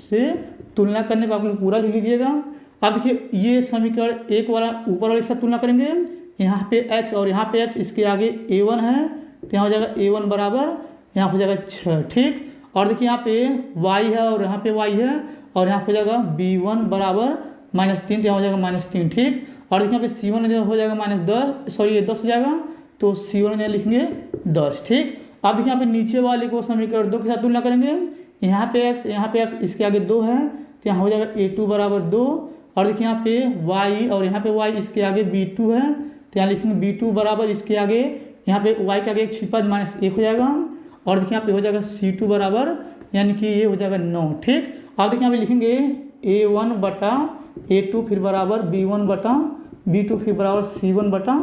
से तुलना करने पर आप लोग पूरा लिख लीजिएगा। अब देखिए ये समीकरण 1 वाला ऊपर वाले के साथ तुलना करेंगे। यहाँ पे x और यहाँ पे x, इसके आगे a1 है तो यहाँ हो जाएगा a1 बराबर यहाँ हो जाएगा 6। ठीक, और देखिए यहाँ पे y है और यहाँ पे y है और यहाँ हो जाएगा b1 बराबर -3 तो यहाँ हो जाएगा -3। ठीक, और देखिए यहाँ पे c1 हो जाएगा -10, सॉरी ये 10 हो जाएगा तो c1 लिखेंगे 10। ठीक, अब देखिए यहाँ पे नीचे वाले को समीकरण 2 के साथ तुलना करेंगे। यहाँ पे x इसके आगे 2 है तो यहाँ हो जाएगा a2 बराबर 2 और देखिए यहाँ पे y और यहाँ पे y इसके आगे b2 है तो यहाँ लिखेंगे b2 बराबर इसके आगे यहाँ पे y के आगे एक छिपा -1 हो जाएगा और देखिए यहाँ पे हो जाएगा c2 बराबर यानी कि ये हो जाएगा 9। ठीक, अब देखिए यहाँ पे लिखेंगे a1 बटा a2 फिर बराबर b1 बटा b2 फिर बराबर c1 बटा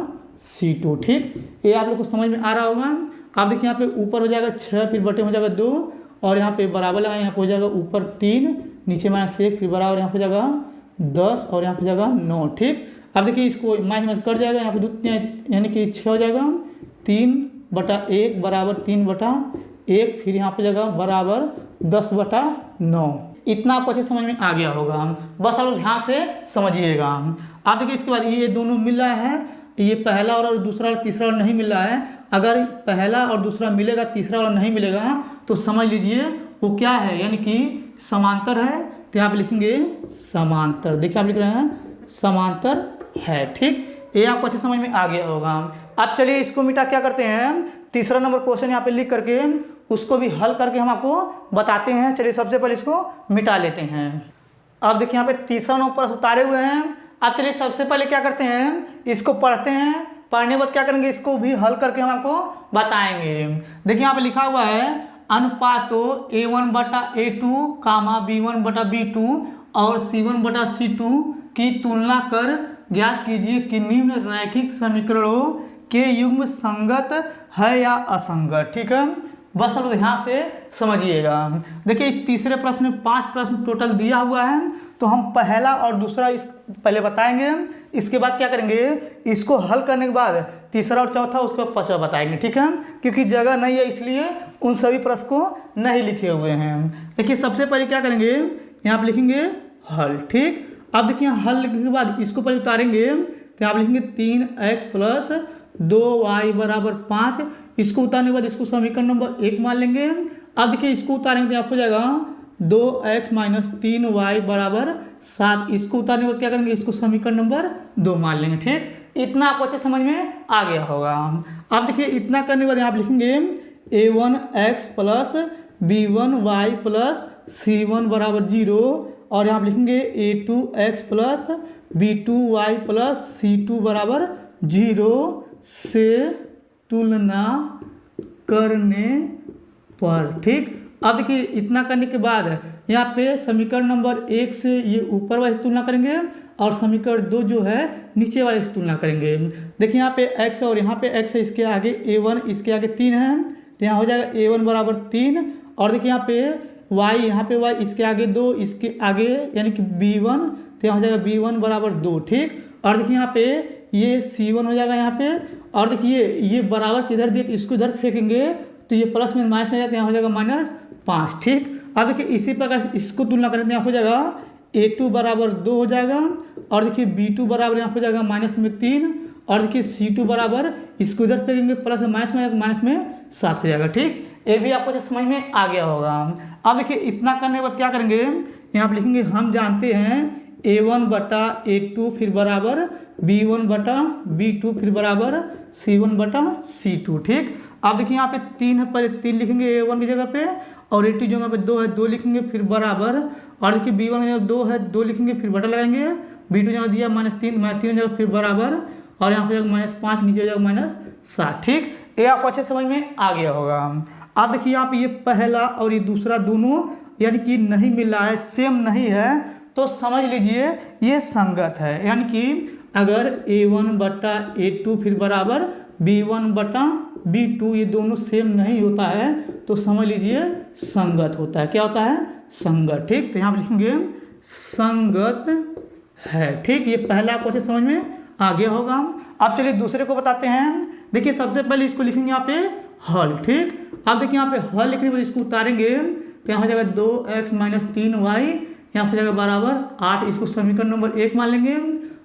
c2। ठीक, ये आप लोग को समझ में आ रहा होगा। अब देखिए यहाँ पे ऊपर हो जाएगा 6 फिर बटे हो जाएगा 2 और यहाँ पे बराबर लगा, यहाँ पे हो जाएगा ऊपर 3 नीचे -1 फिर बराबर यहाँ पे हो जाएगा 10 और यहाँ पे जाएगा 9। ठीक, अब देखिए इसको माइनस कट जाएगा, यहाँ पे 2 यानी कि 6 हो जाएगा 3/1 बराबर 3/1 फिर यहाँ पे जाएगा बराबर 10/9। इतना आपको अच्छे समझ में आ गया होगा। बस आप ध्यान से समझिएगा। आप देखिए इसके बाद ये दोनों मिल रहा है, ये पहला और दूसरा और तीसरा वाला नहीं मिल रहा है। अगर पहला और दूसरा मिलेगा, तीसरा वाला नहीं मिलेगा, तो समझ लीजिए वो क्या है, यानी कि समांतर है। तो यहाँ पे लिखेंगे समांतर। देखिए आप लिख रहे हैं समांतर है। ठीक, ये आपको अच्छे समझ में आ गया होगा। अब चलिए इसको मिटा क्या करते हैं, तीसरा नंबर क्वेश्चन यहाँ पे लिख करके उसको भी हल करके हम आपको बताते हैं। चलिए सबसे पहले इसको मिटा लेते हैं। अब देखिए यहाँ पे तीसरा नंबर पर उतारे हुए हैं। अब चलिए सबसे पहले क्या करते हैं, इसको पढ़ते हैं। पढ़ने के बाद क्या करेंगे, इसको भी हल करके हम आपको बताएंगे। देखिए यहाँ पे लिखा हुआ है अनुपातो A1/A2 कामा B1/B2 और C1/C2 की तुलना कर ज्ञात कीजिए कि निम्न रैखिक समीकरणों के युग्म संगत है या असंगत। ठीक है, बस अब ध्यान से समझिएगा। देखिए तीसरे प्रश्न में 5 प्रश्न टोटल दिया हुआ है, तो हम पहला और दूसरा इस पहले बताएंगे। इसके बाद क्या करेंगे, इसको हल करने के बाद तीसरा और चौथा, उसके बाद पांचवा बताएंगे। ठीक है, क्योंकि जगह नहीं है इसलिए उन सभी प्रश्न को नहीं लिखे हुए हैं। देखिए सबसे पहले क्या करेंगे, यहाँ पर लिखेंगे हल। ठीक, अब देखिए हल लिखने के बाद इसको पहले उतारेंगे। तो यहाँ पर लिखेंगे 3x + 2y = 5। इसको उतारने के बाद इसको समीकरण नंबर 1 मान लेंगे। अब देखिए इसको उतारेंगे तो आपको जाएगा 2x - 3y = 7। इसको उतारने के बाद क्या करेंगे, इसको समीकरण नंबर 2 मान लेंगे। ठीक, इतना आपको अच्छे समझ में आ गया होगा। अब देखिए इतना करने के बाद यहाँ पे लिखेंगे a1x + b1y + c1 = 0 और यहाँ पे लिखेंगे a2x + b2y + c2 = 0 से तुलना करने पर। ठीक, अब देखिए इतना करने के बाद यहाँ पे समीकरण नंबर 1 से ये ऊपर वाले से तुलना करेंगे और समीकरण 2 जो है नीचे वाले से तुलना करेंगे। देखिए यहाँ पे x है और यहाँ पे x है, इसके आगे a1, इसके आगे 3 है, तो यहाँ हो जाएगा a1 = 3। और देखिए यहाँ पे y, यहाँ पे y, इसके आगे 2, इसके आगे यानी कि b1, तो यहाँ हो जाएगा b1 = 2। ठीक, और देखिए यहाँ पे ये c1 हो जाएगा यहाँ पे। और देखिए ये बराबर किधर दिए, तो इसको इधर फेंकेंगे तो ये प्लस में माइनस में जाते हैं, यहाँ हो जाएगा -5। ठीक, अब देखिए इसी प्रकार इसको तुलना करें तो यहाँ हो जाएगा a2 = 2 हो जाएगा। और देखिए b2 बराबर यहाँ हो जाएगा -3। और देखिए c2 बराबर, इसको इधर फेंकेंगे प्लस में माइनस में 7 हो जाएगा। ठीक, ये भी आपको समझ में आ गया होगा। अब देखिए इतना करने के बाद क्या करेंगे, यहाँ पर लिखेंगे हम जानते हैं a1/a2 फिर बराबर b1/b2 फिर बराबर c1/c2। ठीक, अब देखिए यहाँ पे 3 है, पहले 3 लिखेंगे a1 की जगह पे, और a2 जगह पे 2 है, 2 लिखेंगे फिर बराबर। और देखिए b1 की जगह 2 है, 2 लिखेंगे फिर बटा लगाएंगे। b2 जगह दिया -3 जगह फिर बराबर, और यहाँ पे -5, नीचे हो जाएगा -7। ठीक, ये आपको अच्छे समझ में आ गया होगा। अब देखिए यहाँ पे ये पहला और ये दूसरा दोनों यानी कि नहीं मिल रहा है, सेम नहीं है, तो समझ लीजिए ये संगत है। यानी कि अगर a1/a2 फिर बराबर b1/b2 ये दोनों सेम नहीं होता है तो समझ लीजिए संगत होता है। क्या होता है, संगत। ठीक, तो यहाँ पे लिखेंगे संगत है। ठीक, ये पहला आपको अच्छे समझ में आ गया होगा। अब चलिए दूसरे को बताते हैं। देखिए सबसे पहले इसको लिखेंगे यहाँ पे हल। ठीक, अब देखिए यहाँ पे हल लिखने पर इसको उतारेंगे तो यहाँ हो जाएगा 2x - 3y, यहाँ हो जाएगा बराबर 8। इसको समीकरण नंबर 1 मान लेंगे।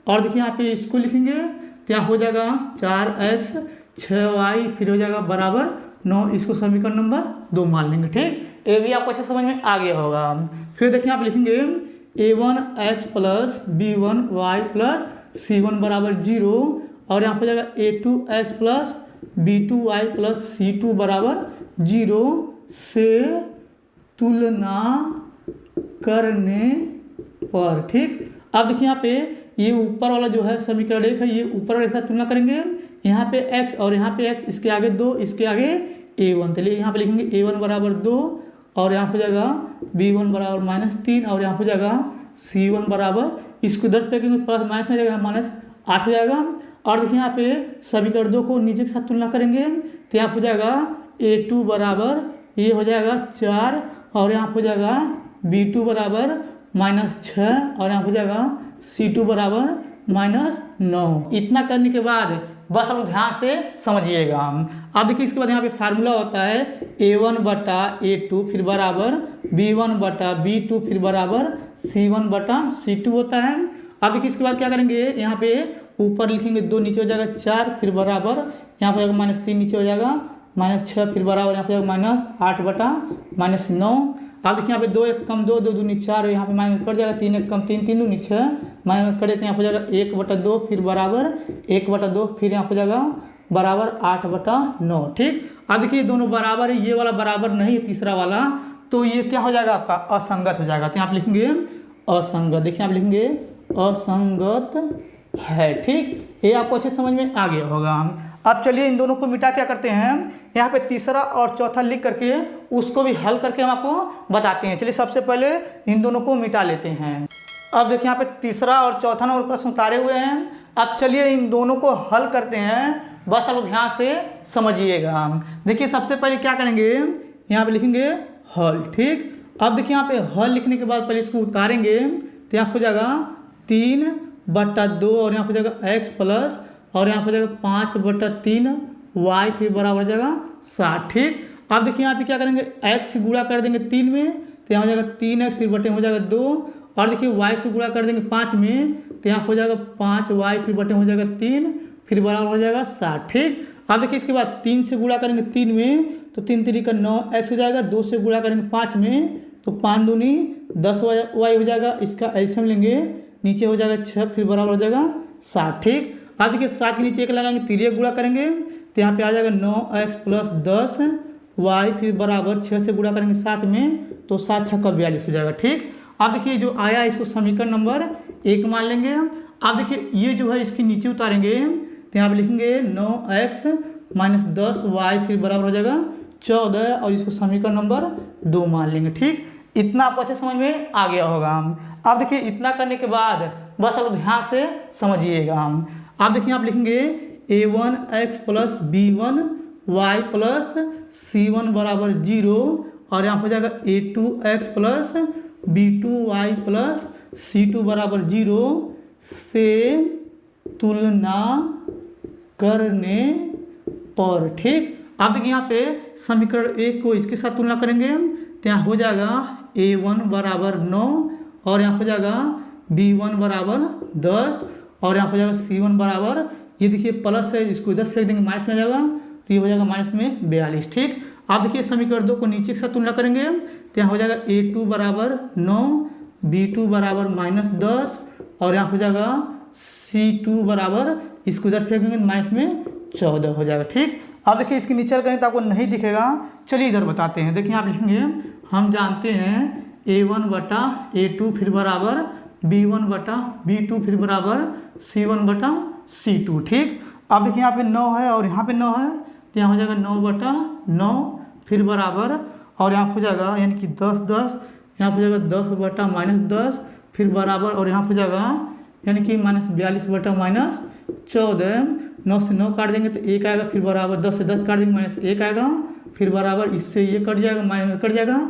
और देखिए यहाँ पे इसको लिखेंगे तो यहाँ हो जाएगा 4x 6y फिर हो जाएगा बराबर 9। इसको समीकरण नंबर 2 मान लेंगे। ठीक, ये भी आपको अच्छे समझ में आ गया होगा। फिर देखिए आप लिखेंगे a1x + b1y + c1 = 0 और यहाँ हो जाएगा a2x + b2y + c2 = 0 से तुलना करने पर। ठीक, अब देखिए यहाँ पे ये ऊपर वाला जो है समीकरण 1 है, ये ऊपर वाले के साथ तुलना करेंगे। यहाँ पे x और यहाँ पे x, इसके आगे 2, इसके आगे a1, चलिए यहाँ पे लिखेंगे a1 = 2 और यहाँ पे जाएगा b1 = -3 और यहाँ पे जाएगा c1 बराबर, इसको इधर फेंकेंगे प्लस माइनस में जाएगा -8 हो जाएगा। और देखिए यहाँ पे समीकरण 2 को नीचे के साथ तुलना करेंगे तो यहाँ पे जाएगा a2 बराबर ये हो जाएगा 4 और यहाँ पे जाएगा b2 बराबर -6 और यहाँ पे जाएगा c2 बराबर -9। इतना करने के बाद बस आप ध्यान से समझिएगा। अब देखिए इसके बाद यहाँ पे फार्मूला होता है A1/A2 फिर बराबर B1/B2 फिर बराबर C1/C2 होता है। अब देखिए इसके बाद क्या करेंगे, यहाँ पे ऊपर लिखेंगे 2, नीचे हो जाएगा 4 फिर बराबर यहाँ पे -3 नीचे हो जाएगा -6 फिर बराबर यहाँ पे -8/-9। अब देखिए यहाँ पे 2 1 कम 2 2 दूनी 4 यहाँ पे माइनस कट जाएगा, 3 1 कम 3 3 दूनी 6 माइनस कटे तो यहाँ हो जाएगा 1/2 फिर बराबर 1/2 फिर यहाँ हो जाएगा बराबर 8/9। ठीक, अब देखिए दोनों बराबर है, ये वाला बराबर नहीं है तीसरा वाला, तो ये क्या हो जाएगा आपका असंगत हो जाएगा। तो यहाँ आप लिखेंगे असंगत, देखिए आप लिखेंगे असंगत है। ठीक, ये आपको अच्छे समझ में आ गया होगा। अब चलिए इन दोनों को मिटा क्या करते हैं, यहाँ पे तीसरा और चौथा लिख करके उसको भी हल करके हम आपको बताते हैं। चलिए सबसे पहले इन दोनों को मिटा लेते हैं। अब देखिए यहाँ पे तीसरा और चौथा नंबर प्रश्न उतारे हुए हैं। अब चलिए इन दोनों को हल करते हैं, बस आप ध्यान से समझिएगा। देखिए सबसे पहले क्या करेंगे, यहाँ पे लिखेंगे हल। ठीक, अब देखिए यहाँ पे हल लिखने के बाद पहले इसको उतारेंगे तो यहाँ हो जाएगा 3/2 और यहाँ हो जाएगा x प्लस और यहाँ हो जाएगा 5/3 y फिर बराबर हो जाएगा 7। ठीक, अब देखिए यहाँ पे क्या करेंगे, x से गुणा कर देंगे 3 में तो यहाँ हो जाएगा 3x फिर बटे हो जाएगा 2 और देखिए y से गुणा कर देंगे 5 में तो यहाँ हो जाएगा 5y फिर बटे हो जाएगा 3 फिर बराबर हो जाएगा 7। ठीक, अब देखिए इसके बाद 3 से गुणा करेंगे 3 में तो 3 3 का 9x हो जाएगा, 2 से गुणा करेंगे 5 में तो 5 दूनी 10y हो जाएगा, इसका एल्सियम लेंगे नीचे हो जाएगा 6 फिर बराबर हो जाएगा 7। ठीक, अब देखिए 7 के नीचे 1 लगाएंगे, तिरिया गुणा करेंगे तो यहाँ पे आ जाएगा 9x प्लस 10y फिर बराबर 6 से गुणा करेंगे 7 में तो 7 6 का 42 हो जाएगा। ठीक, अब देखिए जो आया इसको समीकरण नंबर 1 मान लेंगे। अब देखिए ये जो है इसके नीचे उतारेंगे तो यहाँ पे लिखेंगे 9x माइनस 10y फिर बराबर हो जाएगा 14 और इसको समीकरण नंबर 2 मान लेंगे। ठीक, इतना आपको अच्छे समझ में आ गया होगा। अब देखिए इतना करने के बाद बस आप ध्यान से समझिएगा। अब देखिए आप लिखेंगे a1x plus b1y plus c1 बराबर 0 और यहाँ हो जाएगा a2x plus b2y plus c2 बराबर 0 से तुलना करने पर। ठीक, अब देखिए यहाँ पे समीकरण 1 को इसके साथ तुलना करेंगे तो यहाँ हो जाएगा a1 बराबर 9 और यहाँ हो जाएगा b1 बराबर 10 और यहाँ हो जाएगा c1 बराबर, ये देखिए प्लस है इसको इधर फेंक देंगे माइनस में जाएगा तो ये हो जाएगा माइनस में 42। ठीक, आप देखिए समीकरण 2 को नीचे के साथ तुलना करेंगे तो यहाँ हो जाएगा a2 बराबर 9 b2 बराबर -10 और यहाँ हो जाएगा c2 बराबर, इसको इधर फेंक देंगे माइनस में 14 हो जाएगा। ठीक, अब देखिए इसके नीचे करें तो आपको नहीं दिखेगा, चलिए इधर बताते हैं। देखिए आप लिखेंगे हम जानते हैं a1/a2 फिर बराबर b1/b2 फिर बराबर c1/c2। ठीक, अब देखिए यहाँ पे 9 है और यहाँ पे 9 है तो यहाँ हो जाएगा 9/9 फिर बराबर और यहाँ हो जाएगा यानी कि 10 10 यहाँ हो जाएगा 10/-10 फिर बराबर और यहाँ हो जाएगा यानी कि -42/-14। 9 से 9 काट देंगे तो 1 आएगा फिर बराबर, 10 से 10 काट देंगे -1 आएगा फिर बराबर, इससे ये कट जाएगा माइनस कट जाएगा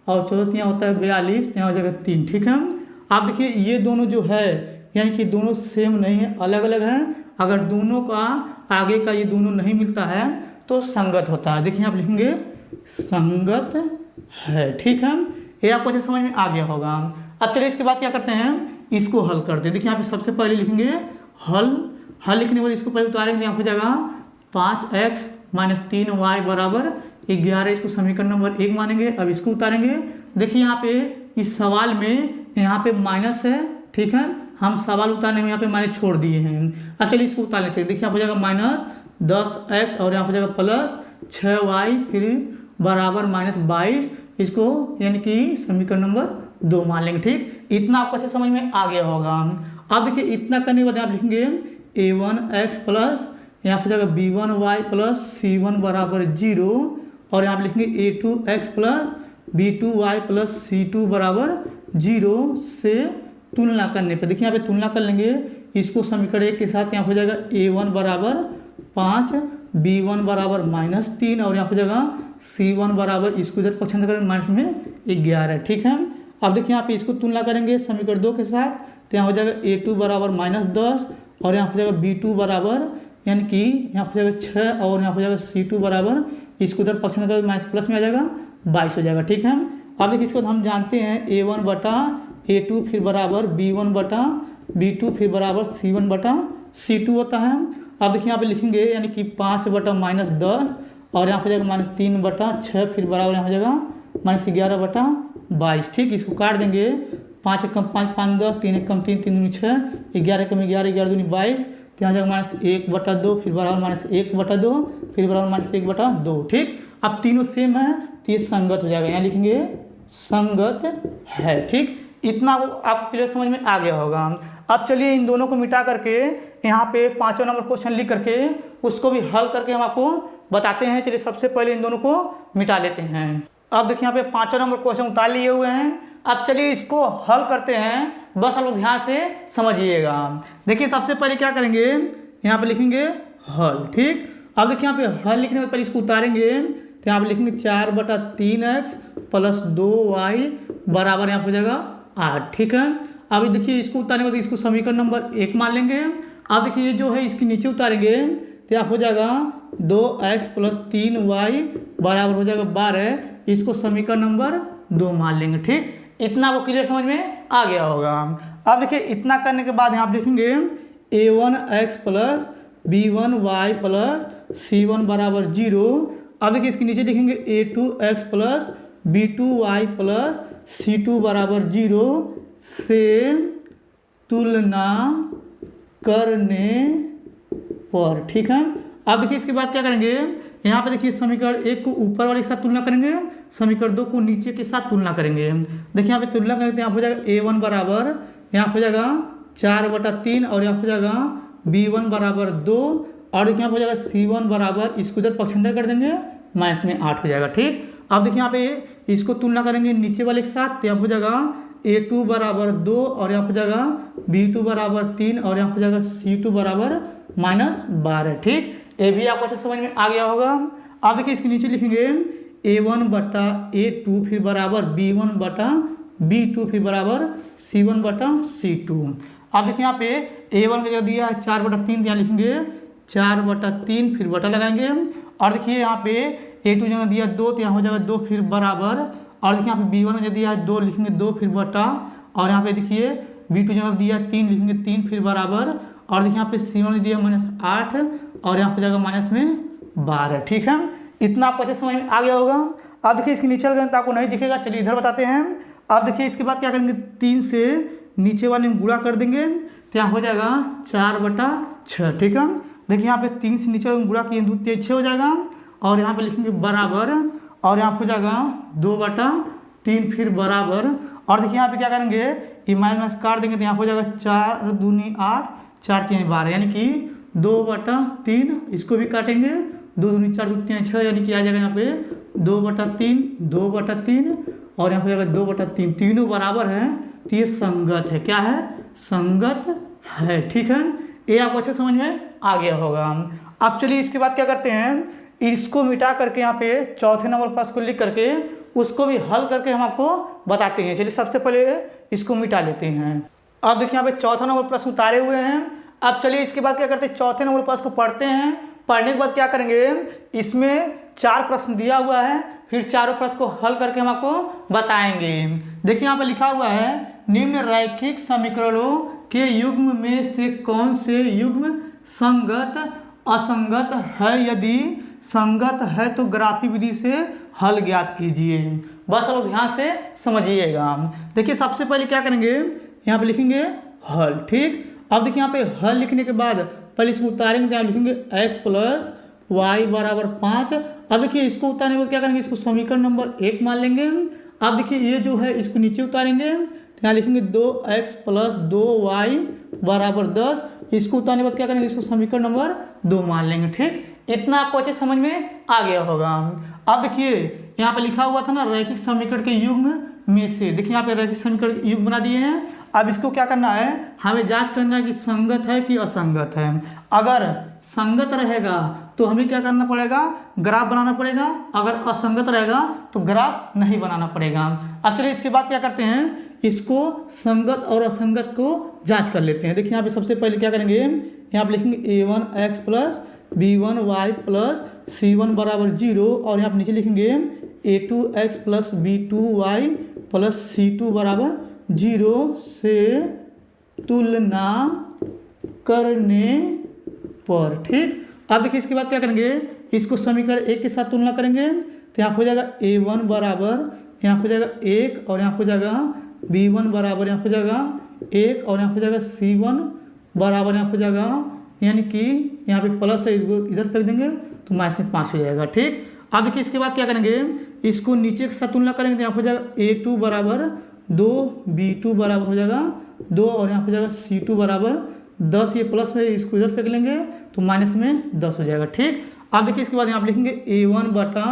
और 14 यहाँ होता है 42 यहाँ हो जाएगा 3। ठीक है, आप देखिए ये दोनों जो है यानी कि दोनों सेम नहीं है, अलग अलग हैं। अगर दोनों का आगे का ये दोनों नहीं मिलता है तो संगत होता है। देखिए आप लिखेंगे संगत है। ठीक है, ये आपको अच्छे समझ में आ गया होगा। अब चलिए इसके बाद क्या करते हैं, इसको हल करते हैं। देखिए यहाँ पे सबसे पहले लिखेंगे हल लिखने के बाद इसको पहले उतारेंगे, यहाँ हो जाएगा 5x माइनस 3y बराबर 11, इसको समीकरण नंबर 1 मानेंगे। अब इसको उतारेंगे, देखिए यहाँ पे इस सवाल में यहाँ पे माइनस है। ठीक है, हम सवाल उतारने में यहाँ पे माइनस छोड़ दिए हैं। अब चलिए इसको उतार लेते हैं। देखिए यहाँ हो जाएगा -10x और यहाँ हो जाएगा प्लस 6y फिर बराबर -22, इसको यानी कि समीकरण नंबर 2 मान लेंगे। ठीक, इतना आपको अच्छे समझ में आ गया होगा। अब देखिए इतना करने के बाद आप लिखेंगे a1x प्लस यहाँ हो जाएगा b1y प्लस c1 बराबर 0 और यहाँ पे लिखेंगे a2x plus b2y plus c2 बराबर 0 से तुलना करने पर। देखिए यहाँ पे तुलना कर लेंगे इसको समीकरण 1 के साथ, यहाँ हो जाएगा a1 बराबर 5 b1 बराबर -3 और यहाँ हो जाएगा c1 बराबर, इसको इधर पक्षांतर करेंगे माइनस में 11। ठीक है, अब देखिए यहाँ पे इसको तुलना करेंगे समीकरण 2 के साथ तो यहाँ हो जाएगा a2 बराबर -10 और यहाँ हो जाएगा b2 बराबर यानी कि यहाँ पर जाएगा 6 और यहाँ पर जाएगा C2 बराबर, इसको उधर पक्ष में माइनस प्लस में आ जाएगा 22 हो जाएगा। ठीक है, अब देखिए इसको हम जानते हैं A1 बटा A2 फिर बराबर B1 बटा B2 फिर बराबर C1 बटा C2 होता है। अब देखिए यहाँ पे लिखेंगे यानी कि 5 बटा -10 और यहाँ पे जाएगा -3 बटा 6 फिर बराबर यहाँ हो जाएगा -11 बटा 22। ठीक, इसको काट देंगे, 5 एक कम 5 5 10, 3 एक कम 3 3 दूनी 6, 11 कम 11 11 दूनी 22, तो यहाँ जाएगा -1 बटा 2 फिर बराबर -1 बटा 2 फिर बराबर -1 बटा 2। ठीक, अब तीनों सेम है तो ये संगत हो जाएगा, यहाँ लिखेंगे संगत है। ठीक, इतना आप क्लियर समझ में आ गया होगा। अब चलिए इन दोनों को मिटा करके यहाँ पे 5वां नंबर क्वेश्चन लिख करके उसको भी हल करके हम आपको बताते हैं। चलिए सबसे पहले इन दोनों को मिटा लेते हैं। अब देखिए यहाँ पे 5वां नंबर क्वेश्चन उतार लिए हुए हैं। अब चलिए इसको हल करते हैं, बस आप लोग ध्यान से समझिएगा। देखिए सबसे पहले क्या करेंगे, यहाँ पे लिखेंगे हल। ठीक, अब देखिए यहाँ पे हल लिखने के पहले इसको उतारेंगे, तो यहाँ पे लिखेंगे 4 बटा 3x प्लस 2y बराबर यहाँ हो जाएगा 8। ठीक है, अभी देखिए इसको उतारने के बाद इसको समीकरण नंबर 1 मान लेंगे। अब देखिए ये जो है इसके नीचे उतारेंगे तो यहाँ हो जाएगा 2x प्लस 3y बराबर हो जाएगा 12, इसको समीकरण नंबर 2 मान लेंगे। ठीक, इतना आपको क्लियर समझ में आ गया होगा। अब देखिए इतना करने के बाद यहाँ आप लिखेंगे a1x plus b1y plus c1 बराबर 0। अब देखिए इसके नीचे लिखेंगे a2x plus b2y plus c2 बराबर 0 से तुलना करने पर। ठीक है, अब देखिए इसके बाद क्या करेंगे, यहाँ पे देखिए समीकरण 1 को ऊपर वाले के साथ तुलना करेंगे, समीकरण 2 को नीचे के साथ तुलना करेंगे। देखिए यहाँ पे तुलना करेंगे तो यहाँ हो जाएगा a1 बराबर यहाँ हो जाएगा 4 बटा 3 और यहाँ हो जाएगा b1 बराबर 2 और देखिए यहाँ हो जाएगा c1 बराबर, इसको इधर पक्षांतर कर देंगे माइनस में 8 हो जाएगा। ठीक, अब देखिए यहाँ पे इसको तुलना करेंगे नीचे वाले के साथ, तो यहाँ हो जाएगा a2 बराबर 2 और यहाँ हो जाएगा b2 बराबर 3 और यहाँ हो जाएगा c2 बराबर -12। ठीक, ये भी आपको अच्छा समझ में आ गया होगा। अब देखिए इसके नीचे लिखेंगे a1 बटा a2 फिर बराबर b1 बटा b2 फिर बराबर c1 बटा c2। अब देखिए यहाँ पे a1 का जगह दिया है 4 बटा 3, यहाँ लिखेंगे 4 बटा 3 फिर बटा लगाएंगे और देखिए यहाँ पे a2 जगह दिया 2 तो यहाँ हो जाएगा 2 फिर बराबर और देखिए यहाँ पे b1 जगह दिया है 2 लिखेंगे 2 फिर बटा और यहाँ पे देखिए b2 जगह दिया 3 लिखेंगे 3 फिर बराबर और देखिए यहाँ पे c1 दिया -8 और यहाँ पे जाएगा -12। ठीक है, इतना आपको अच्छे समझ में आ गया होगा। अब देखिए इसके नीचे लगाएंगे तो आपको नहीं दिखेगा, चलिए इधर बताते हैं। अब देखिए इसके बाद क्या करेंगे, 3 से नीचे वाले में गुणा कर देंगे तो यहाँ हो जाएगा 4 बटा 6। ठीक है, देखिए यहाँ पे 3 से नीचे वाले में गुणा किए 2 3 6 हो जाएगा और यहाँ पे लिखेंगे बराबर और यहाँ हो जाएगा 2 बटा 3 फिर बराबर और देखिए यहाँ पे क्या करेंगे, ये माइनस काट देंगे तो यहाँ हो जाएगा 4 दूनी 8 4 3 12 यानी कि 2 बटा 3, इसको भी काटेंगे 2 दूनी 4 2 3 6 यानी कि आ जाएगा यहाँ पे 2 बटा 3 2 बटा 3 और यहाँ हो जाएगा 2 बटा 3, तीनों बराबर है तो ये संगत है। क्या है, संगत है। ठीक है, ये आपको अच्छे समझ में आ गया होगा। अब चलिए इसके बाद क्या करते हैं, इसको मिटा करके यहाँ पे चौथे नंबर पास को लिख करके उसको भी हल करके हम आपको बताते हैं। चलिए सबसे पहले इसको मिटा लेते हैं। अब देखिए यहाँ पे चौथा नंबर प्रश्न उतारे हुए हैं। अब चलिए इसके बाद क्या करते हैं, चौथे नंबर प्रश्न को पढ़ते हैं। पढ़ने के बाद क्या करेंगे, इसमें 4 प्रश्न दिया हुआ है, फिर चारों प्रश्न को हल करके हम आपको बताएंगे। देखिए यहाँ पे लिखा हुआ है निम्न रैखिक समीकरणों के युग्म में से कौन से युग्म संगत असंगत है, यदि संगत है तो ग्राफी विधि से हल ज्ञात कीजिए। बस आप ध्यान से समझिएगा। देखिए सबसे पहले क्या करेंगे, यहाँ पे लिखेंगे हल। ठीक, अब देखिए यहाँ पे हल लिखने के बाद पहले इसको उतारेंगे तो यहाँ लिखेंगे x प्लस वाई बराबर 5। अब देखिए इसको उतारने के बाद क्या करेंगे, इसको समीकरण नंबर 1 मान लेंगे। अब देखिए ये जो है इसको नीचे उतारेंगे तो यहाँ लिखेंगे 2x प्लस 2y बराबर 10। इसको उतारने के बाद क्या करेंगे, इसको समीकरण नंबर 2 मान लेंगे। ठीक, इतना आपको अच्छे समझ में आ गया होगा। अब देखिए यहाँ पे लिखा हुआ था ना रैखिक समीकरण के युग्म में से, देखिए यहाँ पे रैखिक समीकरण युग्म बना दिए हैं। अब इसको क्या करना है, हमें जांच करना है कि संगत है कि असंगत है। अगर संगत रहेगा तो हमें क्या करना पड़ेगा, ग्राफ बनाना पड़ेगा। अगर असंगत रहेगा तो ग्राफ नहीं बनाना पड़ेगा। अब चलिए इसके बाद क्या करते हैं, इसको संगत और असंगत को जांच कर लेते हैं। देखिए यहाँ पे सबसे पहले क्या करेंगे, यहाँ पे लिखेंगे a1x plus b1y plus c1 बराबर 0 और यहाँ पे नीचे लिखेंगे a2x plus b2y plus c2 बराबर 0 से तुलना करने पर। ठीक, अब देखिए इसके बाद क्या करेंगे, इसको समीकरण 1 के साथ तुलना करेंगे तो यहाँ हो जाएगा a1 बराबर, यहाँ हो जाएगा 1 और यहाँ हो जाएगा b1 बराबर, यहाँ हो जाएगा 1 और यहाँ हो जाएगा c1 बराबर, यहाँ हो जाएगा यानी कि यहाँ पे प्लस है, इसको इधर फेंक देंगे तो -5 हो जाएगा। ठीक, अब देखिए इसके बाद क्या करेंगे, इसको नीचे के साथ तुलना करेंगे तो यहाँ हो जाएगा a2 बराबर 2, b2 बराबर हो जाएगा 2 और यहाँ हो जाएगा c2 बराबर 10, ये प्लस है इसको इधर फेंक लेंगे तो -10 हो जाएगा। ठीक, अब देखिए इसके बाद यहाँ पे लिखेंगे a1 बटा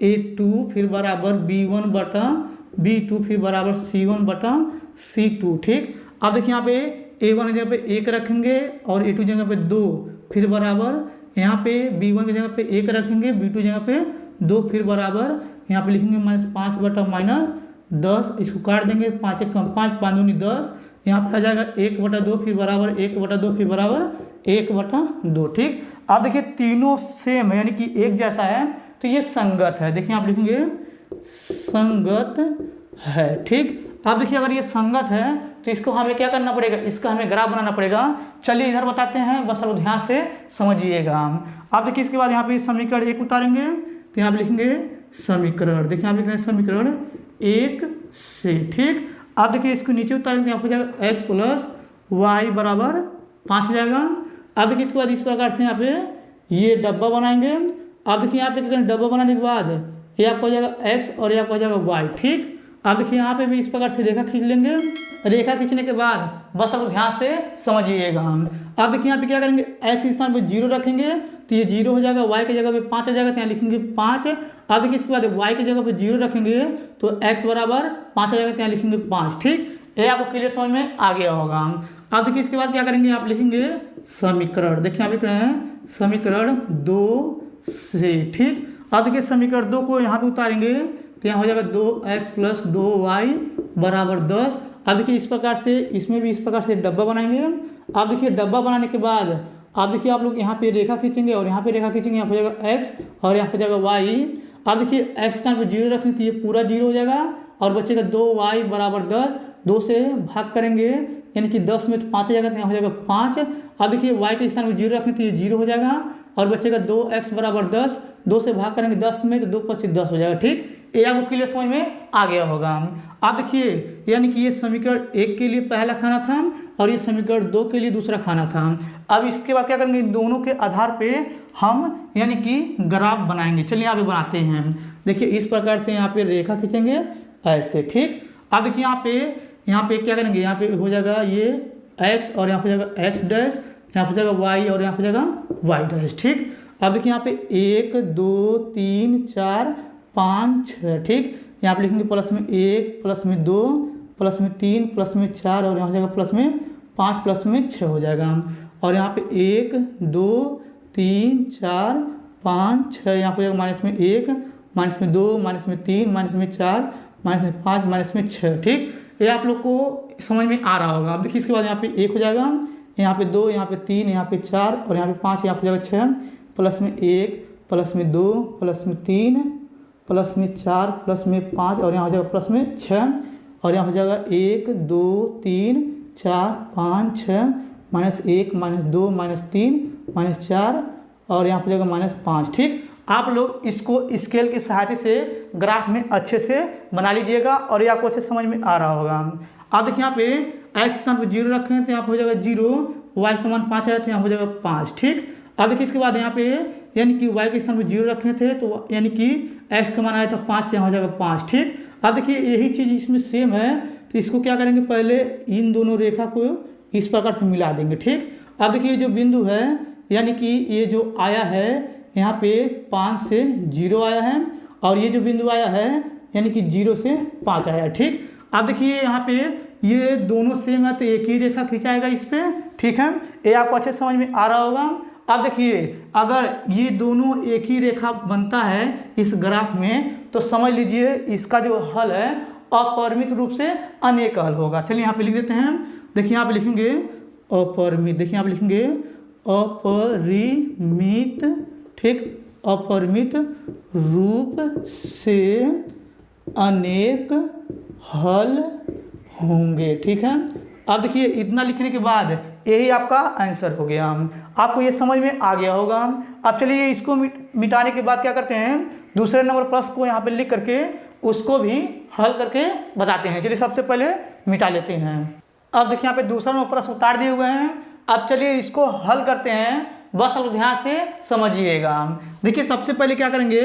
a2 फिर बराबर b1 बटा b2 फिर बराबर c1 बटा c2। ठीक, अब देखिए यहाँ पे a1 की जगह पे 1 रखेंगे और a2 जगह पे 2 फिर बराबर, यहाँ पे b1 की जगह पे 1 रखेंगे, b2 जगह पे 2 फिर बराबर, यहाँ पे लिखेंगे -5 बटा -10, इसको काट देंगे 5 1 कम 5 5 दूनी 10, यहाँ पे आ जाएगा 1 बटा 2 फिर बराबर 1 बटा 2 फिर बराबर 1 बटा 2। ठीक, अब देखिए तीनों सेम है यानी कि एक जैसा है तो ये संगत है। देखिए आप लिखेंगे संगत है। ठीक, अब देखिए अगर ये संगत है तो इसको हमें क्या करना पड़ेगा, इसका हमें ग्राफ बनाना पड़ेगा। चलिए इधर बताते हैं, बस अब ध्यान से समझिएगा। अब देखिए इसके बाद यहाँ पे समीकरण 1 उतारेंगे तो यहाँ पे लिखेंगे समीकरण, देखिए आप लिख रहे हैं समीकरण 1 से। ठीक, अब देखिए इसको नीचे उतारेंगे तो यहाँ हो जाएगा x प्लस वाई बराबर 5 हो जाएगा। अब देखिए इसके बाद इस प्रकार से यहाँ पे ये डब्बा बनाएंगे। अब देखिए यहाँ पे क्या करें, डब्बा बनाने के बाद ये आपका हो जाएगा x और ये आपका हो जाएगा y। ठीक, अब देखिए यहाँ पे भी इस प्रकार से रेखा खींच लेंगे। रेखा खींचने के बाद बस अब ध्यान से समझिएगा। अब देखिए यहाँ पे क्या करेंगे, x के स्थान पे 0 रखेंगे तो ये 0 हो जाएगा, y की जगह पे 5 आ जाएगा तो यहाँ लिखेंगे 5। अब देखिए इसके बाद y की जगह पे 0 रखेंगे तो x बराबर 5 आ जाएगा तो यहाँ लिखेंगे 5। ठीक, ये आपको क्लियर समझ में आ गया होगा। अब देखिए इसके बाद क्या करेंगे, आप लिखेंगे समीकरण, देखिए आप लिख रहे हैं समीकरण 2 से। ठीक, अब देखिए समीकरण 2 को यहाँ पे उतारेंगे तो यहाँ हो जाएगा 2x प्लस 2y बराबर 10। अब देखिए इस प्रकार से इसमें भी इस प्रकार से डब्बा बनाएंगे। अब देखिए डब्बा बनाने के बाद अब देखिए आप लोग यहाँ पे रेखा खींचेंगे और यहाँ पे रेखा खींचेंगे, यहाँ हो जाएगा x और यहाँ हो जाएगा y। अब देखिए x स्थान पे 0 रखेंगे तो ये पूरा 0 हो जाएगा और बचेगा 2y बराबर 10, 2 से भाग करेंगे यानी कि 10 में तो 5 हो जाएगा तो यहाँ हो जाएगा 5। अब देखिए y के स्थान पे 0 रखेंगे तो ये 0 हो जाएगा और बचेगा 2x बराबर 10, 2 से भाग करेंगे 10 में तो 2 5 10 हो जाएगा। ठीक, ये आपको क्लियर समझ में आ गया होगा। अब देखिए यानी कि ये समीकरण 1 के लिए पहला खाना था और ये समीकरण 2 के लिए दूसरा खाना था। अब इसके बाद क्या करेंगे, इन दोनों के आधार पे हम यानी कि ग्राफ बनाएंगे। चलिए यहाँ पे बनाते हैं। देखिए इस प्रकार से यहाँ पे रेखा खींचेंगे ऐसे। ठीक, अब देखिए यहाँ पे क्या करेंगे, यहाँ पे हो जाएगा ये x और यहाँ हो जाएगा x डैश, यहाँ हो जाएगा y और यहाँ हो जाएगा y डैश। ठीक, अब देखिए यहाँ पे 1 2 3 4 5 6। ठीक, यहाँ पे लिखेंगे प्लस में 1 प्लस में 2 प्लस में 3 प्लस में 4 और यहाँ हो जाएगा प्लस में 5 प्लस में 6 हो जाएगा। और यहाँ पे 1 2 3 4 5 6, यहाँ हो जाएगा माइनस में 1 माइनस में 2 माइनस में 3 माइनस में 4 माइनस में 5 माइनस में 6। ठीक, ये आप लोग को समझ में आ रहा होगा। अब देखिए इसके बाद यहाँ पे 1 हो जाएगा, यहाँ पे 2 यहाँ पे 3 यहाँ पे 4 और यहाँ पे 5, यहाँ पे हो जाएगा 6 प्लस में 1 प्लस में 2 प्लस में 3 प्लस में 4 प्लस में 5 और यहाँ हो जाएगा प्लस में 6 और यहाँ हो जाएगा 1 2 3 4 5 6 माइनस 1 माइनस 2 माइनस 3 माइनस 4 और यहाँ हो जाएगा -5। ठीक, आप लोग इसको स्केल की सहायता से ग्राफ में अच्छे से बना लीजिएगा और ये आपको अच्छे समझ में आ रहा होगा। आप देखिए यहाँ पे x स्थान पर 0 रखें तो यहाँ हो जाएगा 0, y का मान 5 आया तो यहाँ हो जाएगा 5। ठीक, अब देखिए इसके बाद यहाँ पे यानी कि y के स्थान पर 0 रखे थे तो यानी कि x का मान आया था 5 तो यहाँ हो जाएगा 5। ठीक, अब देखिए यही चीज़ इसमें सेम है तो इसको क्या करेंगे, पहले इन दोनों रेखा को इस प्रकार से मिला देंगे। ठीक, अब देखिए जो बिंदु है यानी कि ये जो आया है यहाँ पे 5 से 0 आया है और ये जो बिंदु आया है यानी कि 0 से 5 आया है। ठीक, अब देखिए यहाँ पे ये दोनों सेम है तो एक ही रेखा खिंचाएगा इस पे। ठीक है, ये आपको अच्छे समझ में आ रहा होगा। अब देखिए अगर ये दोनों एक ही रेखा बनता है इस ग्राफ में तो समझ लीजिए इसका जो हल है अपरिमित रूप से अनेक हल होगा। चलिए यहाँ पे लिख देते हैं। देखिए यहाँ पे लिखेंगे अपरिमित, देखिए यहाँ पे लिखेंगे अपरिमित, ठीक, अपरिमित रूप से अनेक हल होंगे, ठीक है। अब देखिए इतना लिखने के बाद यही आपका आंसर हो गया। आपको ये समझ में आ गया होगा। अब चलिए इसको मिटाने के बाद क्या करते हैं, दूसरे नंबर प्रश्न को यहाँ पे लिख करके उसको भी हल करके बताते हैं। चलिए सबसे पहले मिटा लेते हैं। अब देखिए यहाँ पे दूसरा नंबर प्रश्न उतार दिए हुए हैं। अब चलिए इसको हल करते हैं, बस आप ध्यान से समझिएगा। देखिए सबसे पहले क्या करेंगे,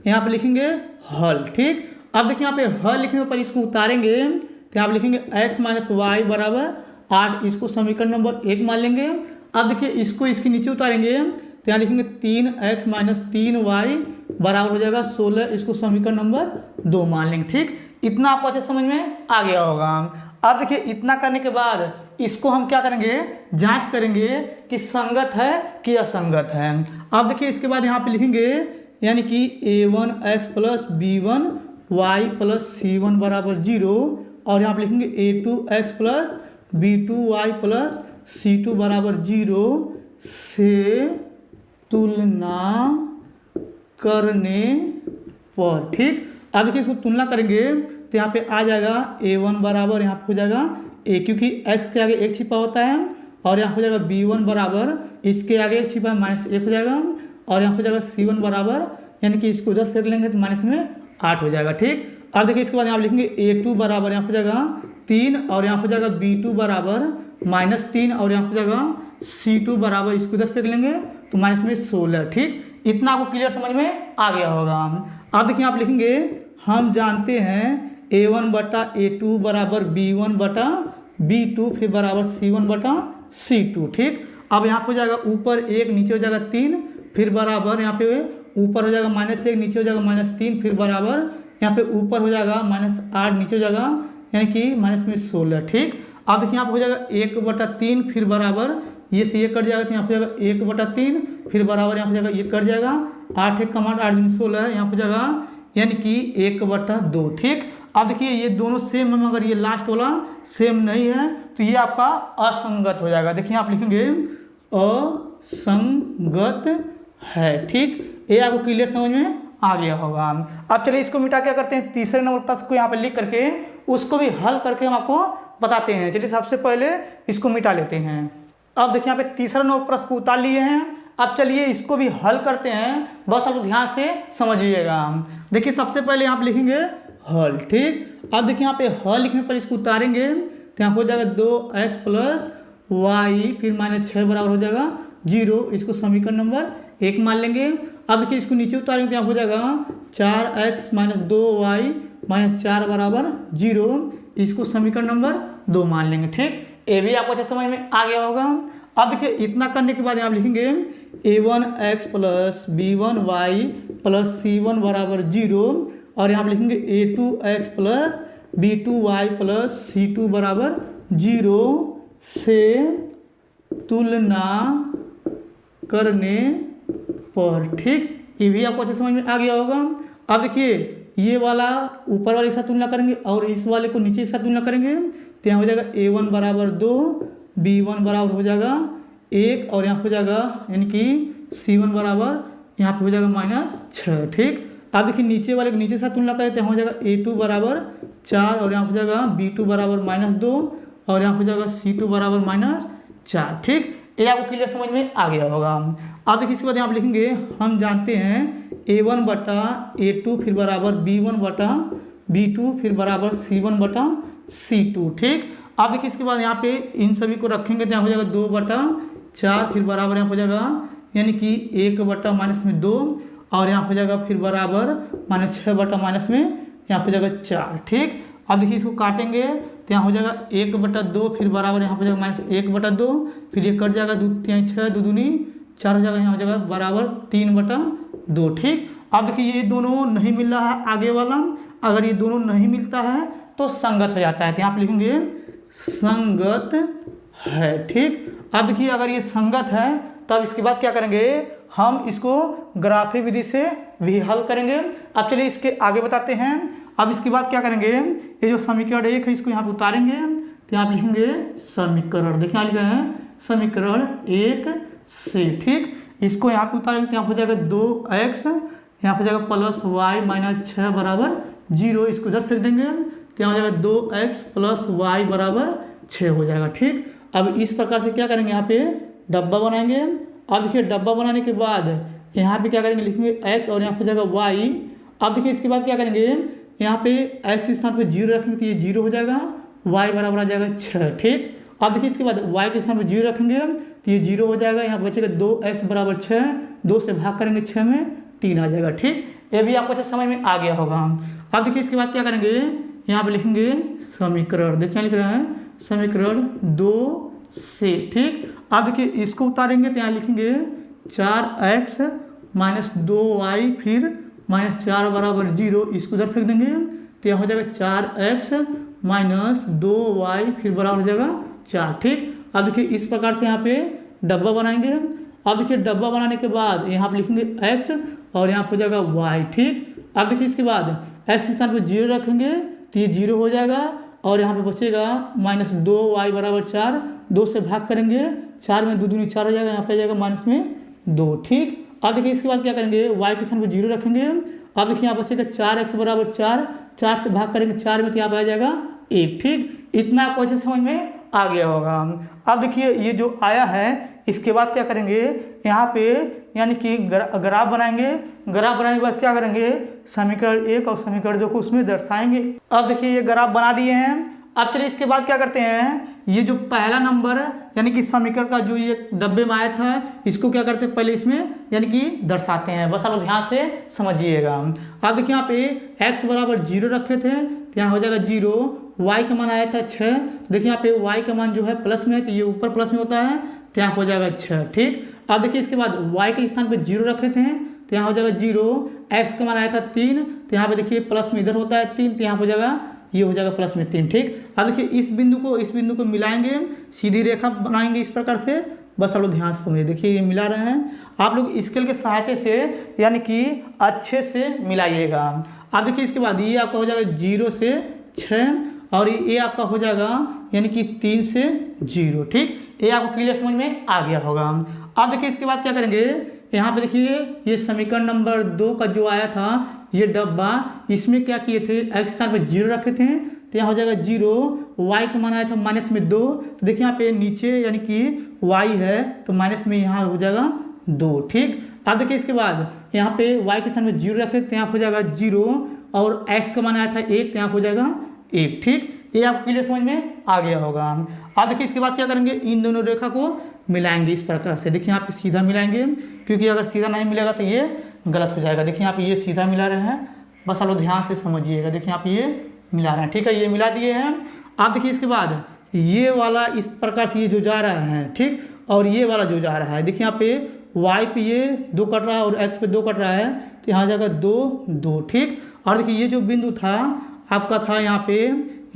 यहाँ पे लिखेंगे हल, ठीक। अब देखिए यहाँ पे हल लिखने के ऊपर इसको उतारेंगे तो यहाँ पे लिखेंगे x माइनस वाई बराबर 8, इसको समीकरण नंबर 1 मान लेंगे। अब देखिए इसको इसके नीचे उतारेंगे तो यहाँ लिखेंगे 3x माइनस 3y बराबर हो जाएगा 16, इसको समीकरण नंबर 2 मान लेंगे, ठीक। इतना आपको अच्छे समझ में आ गया होगा। अब देखिए इतना करने के बाद इसको हम क्या करेंगे, जांच करेंगे कि संगत है कि असंगत है। अब देखिए इसके बाद यहाँ पे लिखेंगे यानी कि a1x plus b1y plus c1 बराबर 0, और यहाँ पे लिखेंगे a2x plus b2y plus c2 बराबर 0 से तुलना करने पर, ठीक। अब देखिए इसको तुलना करेंगे तो यहाँ पे आ जाएगा a1 बराबर यहाँ पे हो जाएगा a, क्योंकि x के आगे 1 छिपा होता है, और यहाँ हो जाएगा b1 बराबर इसके आगे 1 छिपा है -1 हो जाएगा, और यहाँ हो जाएगा c1 बराबर यानी कि इसको उधर फेंक लेंगे तो माइनस में 8 हो जाएगा, ठीक। अब देखिए इसके बाद यहाँ लिखेंगे a2 बराबर यहाँ हो जाएगा 3, और यहाँ हो जाएगा b2 बराबर -3, और यहाँ हो जाएगा c2 बराबर इसको उधर फेंक लेंगे तो माइनस में 16, ठीक। इतना आपको क्लियर समझ में आ गया होगा। अब देखिए आप लिखेंगे हम जानते हैं a1 बटा a2 बराबर b1 बटा b2 फिर बराबर c1 बटा c2, ठीक। अब यहाँ पे हो जाएगा ऊपर 1 नीचे हो जाएगा 3 फिर बराबर यहाँ पे ऊपर हो जाएगा -1 नीचे हो जाएगा -3 फिर बराबर यहाँ पे ऊपर हो जाएगा -8 नीचे हो जाएगा यानी कि माइनस में 16, ठीक। अब देखिए यहाँ पे हो जाएगा 1/3 फिर बराबर ये से ये कट जाएगा तो यहाँ पे हो जाएगा 1/3 फिर बराबर यहाँ पे जाएगा ये कट जाएगा 8 1 कमा 8 दूनी 16 यहाँ पे जाएगा यानी कि 1/2, ठीक। अब देखिए ये दोनों सेम है, मगर ये लास्ट वाला सेम नहीं है तो ये आपका असंगत हो जाएगा। देखिए आप लिखेंगे असंगत है, ठीक। ये आपको क्लियर समझ में आ गया होगा। अब चलिए इसको मिटा क्या करते हैं, तीसरे नंबर प्रश्न को यहाँ पे लिख करके उसको भी हल करके हम आपको बताते हैं। चलिए सबसे पहले इसको मिटा लेते हैं। अब देखिए यहाँ पे तीसरा नंबर प्रश्न को उतार लिए हैं। अब चलिए इसको भी हल करते हैं, बस आप ध्यान से समझिएगा। देखिए सबसे पहले यहाँ पे लिखेंगे हल, ठीक। अब देखिए यहाँ पे हल लिखने पर इसको उतारेंगे तो यहाँ हो जाएगा 2x प्लस वाई फिर -6 बराबर हो जाएगा 0, इसको समीकरण नंबर 1 मान लेंगे। अब देखिए इसको नीचे उतारेंगे तो यहाँ हो जाएगा 4x माइनस 2y माइनस 4 बराबर 0, इसको समीकरण नंबर 2 मान लेंगे, ठीक। ये भी आपको अच्छे समझ में आ गया होगा। अब देखिए इतना करने के बाद यहाँ लिखेंगे a1x plus b1y plus c1 बराबर 0, और यहाँ पे लिखेंगे a2x plus b2y plus c2 बराबर 0 से तुलना करने पर, ठीक। ये भी आपको अच्छे समझ में आ गया होगा। अब देखिए ये वाला ऊपर वाले के साथ तुलना करेंगे और इस वाले को नीचे के साथ तुलना करेंगे तो यहाँ हो जाएगा a1 बराबर 2 b1 बराबर हो जाएगा 1, और यहाँ हो जाएगा यानी कि c1 बराबर यहाँ पे हो जाएगा -6, ठीक। अब देखिए नीचे वाले को नीचे के साथ तुलना करें तो यहाँ हो जाएगा a2 बराबर 4, और यहाँ हो जाएगा b2 बराबर -2, और यहाँ हो जाएगा c2 बराबर -4, ठीक। ये आपको क्लियर समझ में आ गया होगा। अब देखिए इसके बाद यहाँ पे लिखेंगे हम जानते हैं a1 बटा a2 फिर बराबर b1 बटा b2 फिर बराबर c1 बटा c2, ठीक। अब देखिए इसके बाद यहाँ पे इन सभी को रखेंगे तो यहाँ हो जाएगा 2/4 फिर बराबर यहाँ हो जाएगा यानी कि 1/-2, और यहाँ हो जाएगा फिर बराबर -6 में यहाँ हो जाएगा 4, ठीक। अब देखिए इसको काटेंगे तो यहाँ हो जाएगा 1/2 फिर बराबर यहाँ हो जाएगा -1/2, फिर ये कट जाएगा 2 3 6 2 दूनी 4 हो जाएगा, यहाँ हो जाएगा बराबर 3/2, ठीक। अब देखिए ये दोनों नहीं मिल रहा है आगे वाला, अगर ये दोनों नहीं मिलता है तो संगत हो जाता है, तो यहाँ पे लिखेंगे संगत है, ठीक। अब देखिए अगर ये संगत है तब इसके बाद क्या करेंगे, हम इसको ग्राफी विधि से भी हल करेंगे। अब चलिए इसके आगे बताते हैं। अब इसके बाद क्या करेंगे, ये जो समीकरण 1 है इसको यहाँ पे उतारेंगे, तो यहाँ पे लिखेंगे समीकरण, देखिए यहाँ लिख रहे हैं समीकरण 1 से, ठीक। इसको यहाँ पे उतारेंगे तो यहाँ हो जाएगा 2x, यहाँ हो जाएगा प्लस y माइनस 6 बराबर 0, इसको इधर फेंक देंगे तो यहाँ हो जाएगा 2x प्लस y बराबर 6 हो जाएगा, ठीक। अब इस प्रकार से क्या करेंगे, यहाँ पे डब्बा बनाएंगे। अब देखिए डब्बा बनाने के बाद यहाँ पे क्या करेंगे, लिखेंगे x और यहाँ हो जाएगा y। अब देखिए इसके बाद क्या करेंगे, यहाँ पे x के स्थान पे 0 रखेंगे तो ये 0 हो जाएगा, y बराबर आ जाएगा 6, ठीक। अब देखिए इसके बाद y के स्थान पे 0 रखेंगे तो ये 0 हो जाएगा, यहाँ बचेगा 2x बराबर 6, 2 से भाग करेंगे 6 में 3 आ जाएगा, ठीक। ये भी आपको अच्छा समझ में आ गया होगा। अब देखिए इसके बाद क्या करेंगे, यहाँ पे लिखेंगे समीकरण, देखिए लिख रहे हैं समीकरण 2 से, ठीक। अब देखिए इसको उतारेंगे तो यहाँ लिखेंगे 4x माइनस 2y फिर माइनस 4 बराबर 0, इसको उधर फेंक देंगे तो यहाँ हो जाएगा 4x माइनस 2y फिर बराबर हो जाएगा 4, ठीक। अब देखिए इस प्रकार से यहाँ पे डब्बा बनाएंगे। अब देखिए डब्बा बनाने के बाद यहाँ पे लिखेंगे x और यहाँ हो जाएगा y, ठीक। अब देखिए इसके बाद x के स्थान पर 0 रखेंगे तो ये 0 हो जाएगा और यहाँ पे बचेगा माइनस 2y बराबर 4, 2 से भाग करेंगे 4 में 2 दूनी 4 हो जाएगा, यहाँ पे आ जाएगा माइनस में 2, ठीक। अब देखिए इसके बाद क्या करेंगे, y के स्थान पर 0 रखेंगे। अब देखिए यहाँ बचेगा 4x बराबर 4, 4 से भाग करेंगे 4 में तो यहाँ पे आ जाएगा 1, ठीक। इतना आपको अच्छे समझ में आ गया होगा। अब देखिए ये जो आया है इसके बाद क्या करेंगे, यहाँ पे यानी कि ग्राफ बनाएंगे। ग्राफ बनाने के बाद क्या करेंगे, समीकरण 1 और समीकरण 2 को उसमें दर्शाएंगे। अब देखिए ये ग्राफ बना दिए हैं। अब चलिए इसके बाद क्या करते हैं, ये जो पहला नंबर यानी कि समीकरण का जो ये डब्बे में आया था इसको क्या करते हैं, पहले इसमें यानी कि दर्शाते हैं, बस आप ध्यान से समझिएगा। अब देखिए यहाँ पे x बराबर 0 रखे थे तो यहाँ हो जाएगा 0, y का मान आया था 6, देखिए यहाँ पे y का मान जो है प्लस में है तो ये ऊपर प्लस में होता है तो यहाँ हो जाएगा 6, ठीक। अब देखिए इसके बाद y के स्थान पे 0 रखे थे तो यहाँ हो जाएगा 0, x का मान आया था 3 तो यहाँ पे देखिए प्लस में इधर होता है 3 तो यहाँ हो जाएगा, ये हो जाएगा प्लस में 3, ठीक। अब देखिए इस बिंदु को मिलाएंगे, सीधी रेखा बनाएंगे इस प्रकार से, बस आप लोग ध्यान से समझिए। देखिए ये मिला रहे हैं, आप लोग स्केल के सहायता से यानी कि अच्छे से मिलाइएगा। अब देखिए इसके बाद ये आपका हो जाएगा 0 से 6 और ये आपका हो जाएगा यानी कि 3 से 0, ठीक। ये आपको क्लियर समझ में आ गया होगा। अब देखिए इसके बाद क्या करेंगे, यहाँ पे देखिए ये समीकरण नंबर 2 का जो आया था ये डब्बा, इसमें क्या किए थे, x स्थान पे 0 रखे थे तो यहाँ हो जाएगा 0, y का मान आया था माइनस में 2 तो देखिए यहाँ पे नीचे यानी कि y है तो माइनस में यहाँ हो जाएगा 2, ठीक। अब देखिए इसके बाद यहाँ पे y के स्थान पे 0 रखे तो यहाँ हो जाएगा 0 और x का मान आया था 1 तो यहाँ हो जाएगा 1, ठीक। ये आपको क्लियर समझ में आ गया होगा। अब देखिए इसके बाद क्या करेंगे, इन दोनों रेखा को मिलाएंगे इस प्रकार से। देखिए यहाँ पे सीधा मिलाएंगे, क्योंकि अगर सीधा नहीं मिलेगा तो ये गलत हो जाएगा। देखिए यहाँ पे ये सीधा मिला रहे हैं, बस आप लोग ध्यान से समझिएगा। देखिए यहाँ पे ये मिला रहे हैं, ठीक है, ये मिला दिए हैं। आप देखिए इसके बाद ये वाला इस प्रकार से ये जो जा रहा है, ठीक, और ये वाला जो जा रहा है, देखिए यहाँ पे y पे ये 2 कट रहा है और x पे 2 कट रहा है तो यहाँ जाएगा 2, 2, ठीक। और देखिए ये जो बिंदु था आपका था यहाँ पे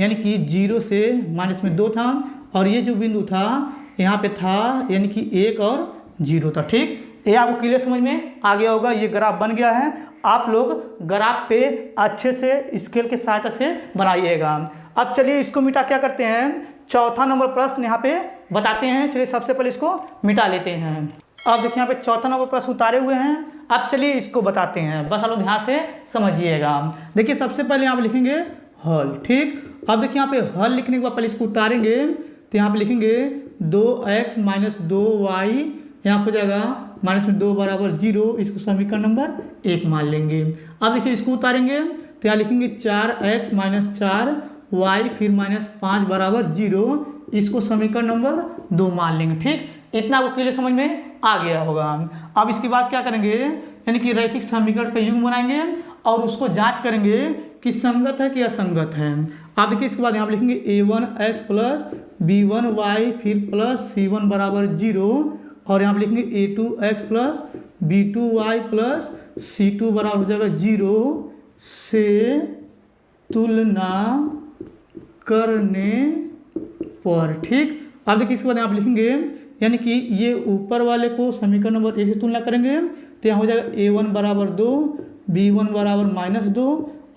यानी कि 0 से माइनस में 2 था और ये जो बिंदु था यहाँ पे था यानी कि 1 और 0 था, ठीक। ये आपको क्लियर समझ में आ गया होगा। ये ग्राफ बन गया है, आप लोग ग्राफ पे अच्छे से स्केल के सहायता से बनाइएगा। अब चलिए इसको मिटा क्या करते हैं, चौथा नंबर प्रश्न यहाँ पे बताते हैं। चलिए सबसे पहले इसको मिटा लेते हैं। अब देखिए यहाँ पे चौथा नंबर प्रश्न उतारे हुए हैं, अब चलिए इसको बताते हैं, बस आप लोग ध्यान से समझिएगा। देखिए सबसे पहले यहाँ पे लिखेंगे हल, ठीक। अब देखिए यहाँ पे हल लिखने के बाद पहले इसको उतारेंगे तो यहाँ पे लिखेंगे 2x माइनस 2y, यहाँ हो जाएगा माइनस में 2 बराबर 0, इसको समीकरण नंबर 1 मान लेंगे। अब देखिए इसको उतारेंगे तो यहाँ लिखेंगे 4x माइनस 4y फिर माइनस 5 बराबर 0, इसको समीकरण नंबर 2 मान लेंगे, ठीक। इतना आपको क्लियर समझ में आ गया होगा। अब इसके बाद क्या करेंगे, यानी कि रैखिक समीकरण का युग्म बनाएंगे और उसको जांच करेंगे कि संगत है कि असंगत है। आप देखिए इसके बाद यहाँ पे लिखेंगे a1x प्लस b1y फिर प्लस c1 बराबर 0 और यहाँ पे लिखेंगे a2x plus b2y plus c2 बराबर हो जाएगा 0 से तुलना करने पर, ठीक। अब देखिए इसके बाद यहाँ पे लिखेंगे यानी कि ये ऊपर वाले को समीकरण नंबर 1 से तुलना करेंगे तो यहाँ हो जाएगा a1 बराबर 2, b1 बराबर माइनस 2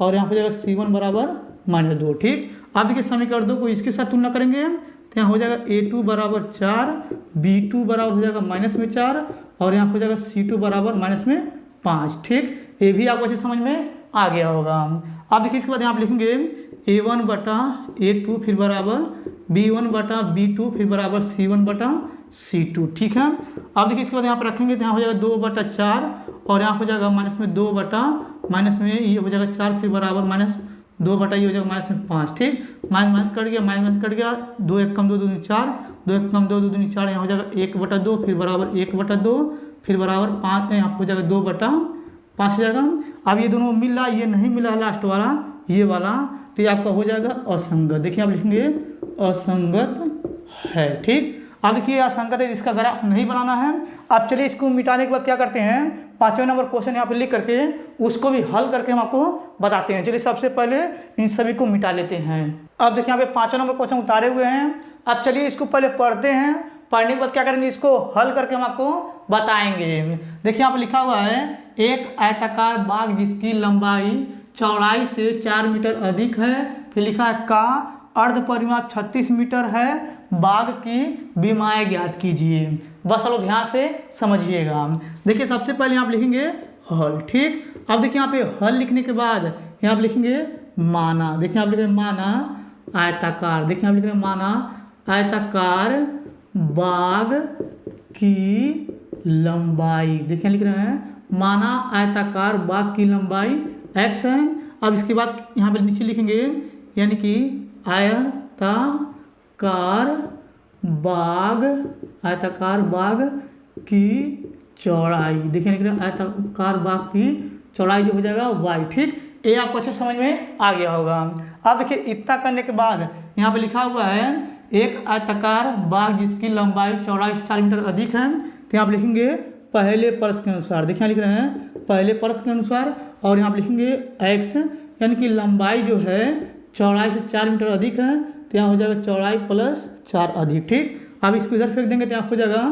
और यहाँ हो जाएगा C1 बराबर -2। ठीक, अब देखिए समीकरण 2 को इसके साथ तुलना करेंगे तो यहाँ हो जाएगा A2 बराबर 4, B2 बराबर हो जाएगा -4 और यहाँ हो जाएगा C2 बराबर -5। ठीक, ये भी आपको अच्छे समझ में आ गया होगा। अब देखिए इसके बाद यहाँ आप लिखेंगे A1 बटा A2 फिर बराबर B1 बटा B2 फिर बराबर C1 बटा C2। ठीक है, अब देखिए इसके बाद यहाँ पर रखेंगे तो यहाँ हो जाएगा 2 बटा 4 और यहाँ हो जाएगा -2 बटा ये हो जाएगा 4 फिर बराबर -2 बटा ये हो जाएगा -5। ठीक, माइनस कट गया 2 1 कम 2 2 4, 2 1 कम 2 2 2 4, यहाँ हो जाएगा 1 बटा 2 फिर बराबर 1 बटा 2 फिर बराबर 5, यहाँ हो जाएगा 2 बटा 5 हो जाएगा। अब ये दोनों मिल रहा, ये नहीं मिला लास्ट वाला ये वाला, तो ये आपका हो जाएगा असंगत। देखिए आप लिखेंगे असंगत है। ठीक, अब देखिए असंगत है, इसका ग्राफ नहीं बनाना है। अब चलिए इसको मिटाने के बाद क्या करते हैं, 5वें नंबर क्वेश्चन यहाँ पे लिख करके उसको भी हल करके हम आपको बताते हैं। चलिए सबसे पहले इन सभी को मिटा लेते हैं। अब देखिए यहाँ पे 5वां नंबर क्वेश्चन उतारे हुए हैं। अब चलिए इसको पहले पढ़ते हैं, पढ़ने के बाद क्या करेंगे, इसको हल करके हम आपको बताएंगे। देखिए यहाँ पे लिखा हुआ है एक आयताकार बाग जिसकी लंबाई चौड़ाई से 4 मीटर अधिक है। फिर लिखा है का अर्ध परिमाप 36 मीटर है, बाग की विमाएँ ज्ञात कीजिए। बस चलो ध्यान से समझिएगा। देखिए सबसे पहले आप लिखेंगे हल। ठीक, अब देखिए यहाँ पे हल लिखने के बाद यहाँ आप लिखेंगे माना। देखिए आप लिख रहे हैं माना आयताकार। देखिए आप लिख रहे हैं माना आयताकार बाग की लंबाई। देखिए लिख रहे हैं माना आयताकार बाग की लंबाई x है। अब इसके बाद यहाँ पे नीचे लिखेंगे यानी कि आयताकार बाग की चौड़ाई। देखिए लिख रहे हैं आयताकार बाग की चौड़ाई जो हो जाएगा y। ठीक, ये आपको अच्छे समझ में आ गया होगा। अब देखिए इतना करने के बाद यहाँ पे लिखा हुआ है एक आयताकार बाग जिसकी लंबाई चौड़ाई से 4 मीटर अधिक है। तो यहाँ आप लिखेंगे पहले प्रश्न के अनुसार। देखिए लिख रहे हैं पहले प्रश्न के अनुसार और यहाँ पे लिखेंगे x यानी कि लंबाई जो है चौड़ाई से 4 मीटर अधिक है, तो यहाँ हो जाएगा चौड़ाई प्लस 4 अधिक। ठीक, अब इसको इधर फेंक देंगे तो यहाँ हो जाएगा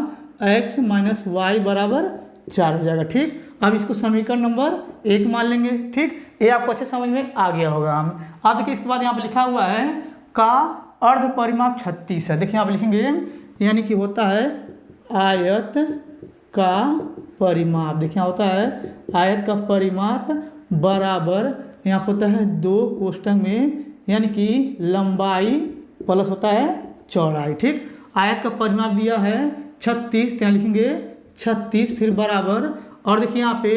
x माइनस वाई बराबर 4 हो जाएगा। ठीक, अब इसको समीकरण नंबर 1 मान लेंगे। ठीक, ये आपको अच्छे समझ में आ गया होगा। अब देखिए इसके बाद यहाँ पे लिखा हुआ है का अर्ध परिमाप 36 है। देखिए आप लिखेंगे यानी कि होता है आयत का परिमाप। देखिए होता है आयत का परिमाप बराबर यहाँ होता है 2 कोष्ठक में यानी कि लंबाई प्लस होता है चौड़ाई। ठीक, आयत का परिमाप दिया है 36, तो यहाँ लिखेंगे 36 फिर बराबर और देखिए यहाँ पे